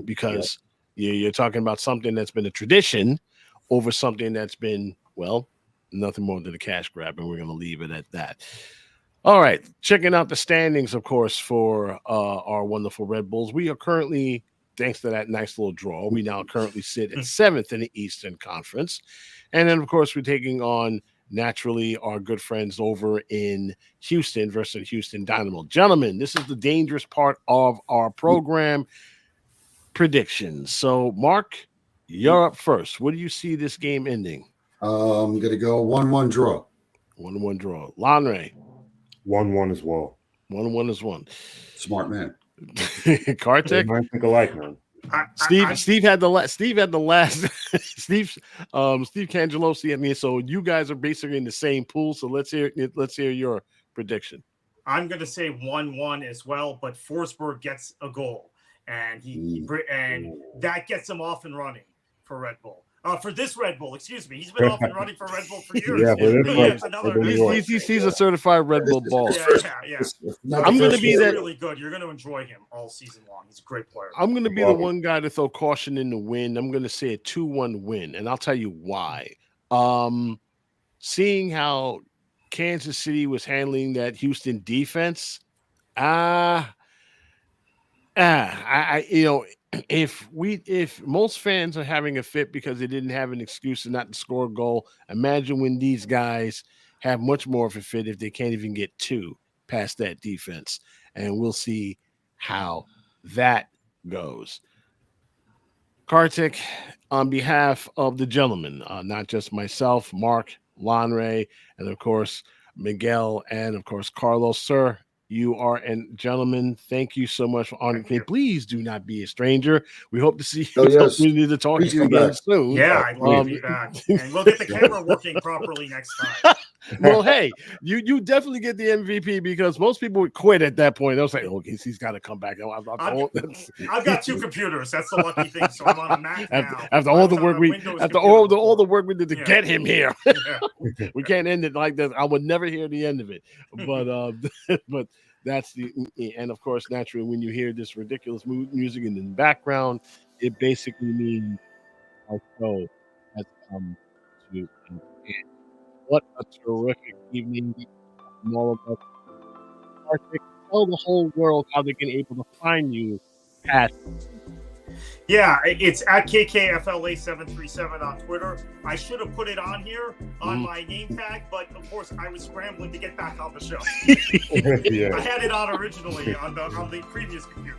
Speaker 1: because you're talking about something that's been a tradition over something that's been, well, nothing more than a cash grab, and we're going to leave it at that. All right, checking out the standings, of course, for our wonderful Red Bulls. We are currently, thanks to that nice little draw, we now currently sit at 7th in the Eastern Conference. And then, of course, we're taking on, naturally, our good friends over in Houston versus Houston Dynamo. Gentlemen, this is the dangerous part of our program, predictions. So, Mark, you're up first. What do you see this game ending?
Speaker 2: I'm going to go 1-1 draw.
Speaker 1: 1-1 draw. Lanre.
Speaker 3: 1-1 as well.
Speaker 1: 1-1 is one.
Speaker 2: Smart man.
Speaker 1: Kartik.
Speaker 3: Might think alike, man.
Speaker 1: Steve had the last. Steve Cangelosi. I mean, so you guys are basically in the same pool. So let's hear your prediction.
Speaker 4: I'm going to say 1-1 as well, but Forsberg gets a goal, and that gets him off and running for Red Bull. For this Red Bull, excuse me. He's been off and running for Red Bull for years.
Speaker 1: He's a certified Red Bull baller.
Speaker 4: Yeah.
Speaker 1: I'm going to be that.
Speaker 4: Really good. You're going to enjoy him all season long. He's a great player.
Speaker 1: I'm going to be the one guy to throw caution in the wind. I'm going to say a 2-1 win, and I'll tell you why. Seeing how Kansas City was handling that Houston defense, if most fans are having a fit because they didn't have an excuse to not score a goal, imagine when these guys have much more of a fit if they can't even get two past that defense. And we'll see how that goes. Kartik, on behalf of the gentlemen, not just myself, Mark, Lanre, and of course Miguel, and of course Carlos, sir, You are, and gentlemen, thank you so much for honoring me. Please do not be a stranger. We hope to see you.
Speaker 2: Oh, yes.
Speaker 1: We need to talk
Speaker 2: Please
Speaker 1: to you
Speaker 2: come
Speaker 1: again
Speaker 2: back.
Speaker 1: soon.
Speaker 4: Yeah, I'd love to be back. And we'll get the camera working properly next time.
Speaker 1: Well, hey, you definitely get the MVP because most people would quit at that point. They'll say, "Oh, he's got to come back."
Speaker 4: I've got 2 computers. That's the lucky thing. So I'm on a Mac now.
Speaker 1: After all the work we did to get him here, we can't end it like this. I would never hear the end of it. But but that's and of course, naturally, when you hear this ridiculous music in the background, it basically means our show has come to an end. What a terrific evening from all of us. Kartik, tell the whole world how they can able to find you at.
Speaker 4: Yeah, it's at KKFLA737 on Twitter. I should have put it on here on my name tag, but of course I was scrambling to get back on the show. I had it on originally on the previous computer.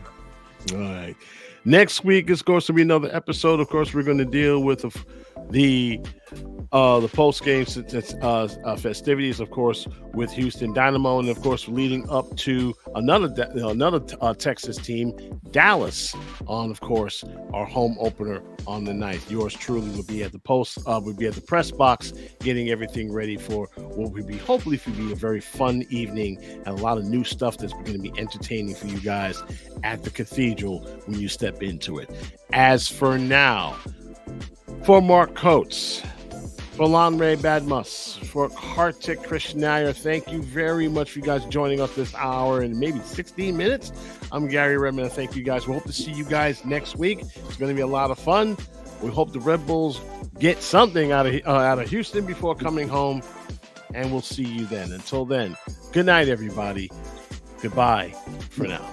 Speaker 1: All right. Next week is going to be another episode. Of course, we're going to deal with the post game festivities, of course, with Houston Dynamo, and of course, leading up to another Texas team, Dallas, on of course our home opener on the 9th. Yours truly will be at the the press box, getting everything ready for what will be hopefully a very fun evening and a lot of new stuff that's going to be entertaining for you guys at the Cathedral when you step into it. As for now, for Mark Coates, for Lanre Badmus, for Kartik Krishnaiyer, thank you very much for you guys joining us this hour and maybe 16 minutes. I'm Garry Redmond. Thank you guys. We hope to see you guys next week. It's going to be a lot of fun. We hope the Red Bulls get something out of Houston before coming home, and we'll see you then. Until then, good night, everybody. Goodbye for now.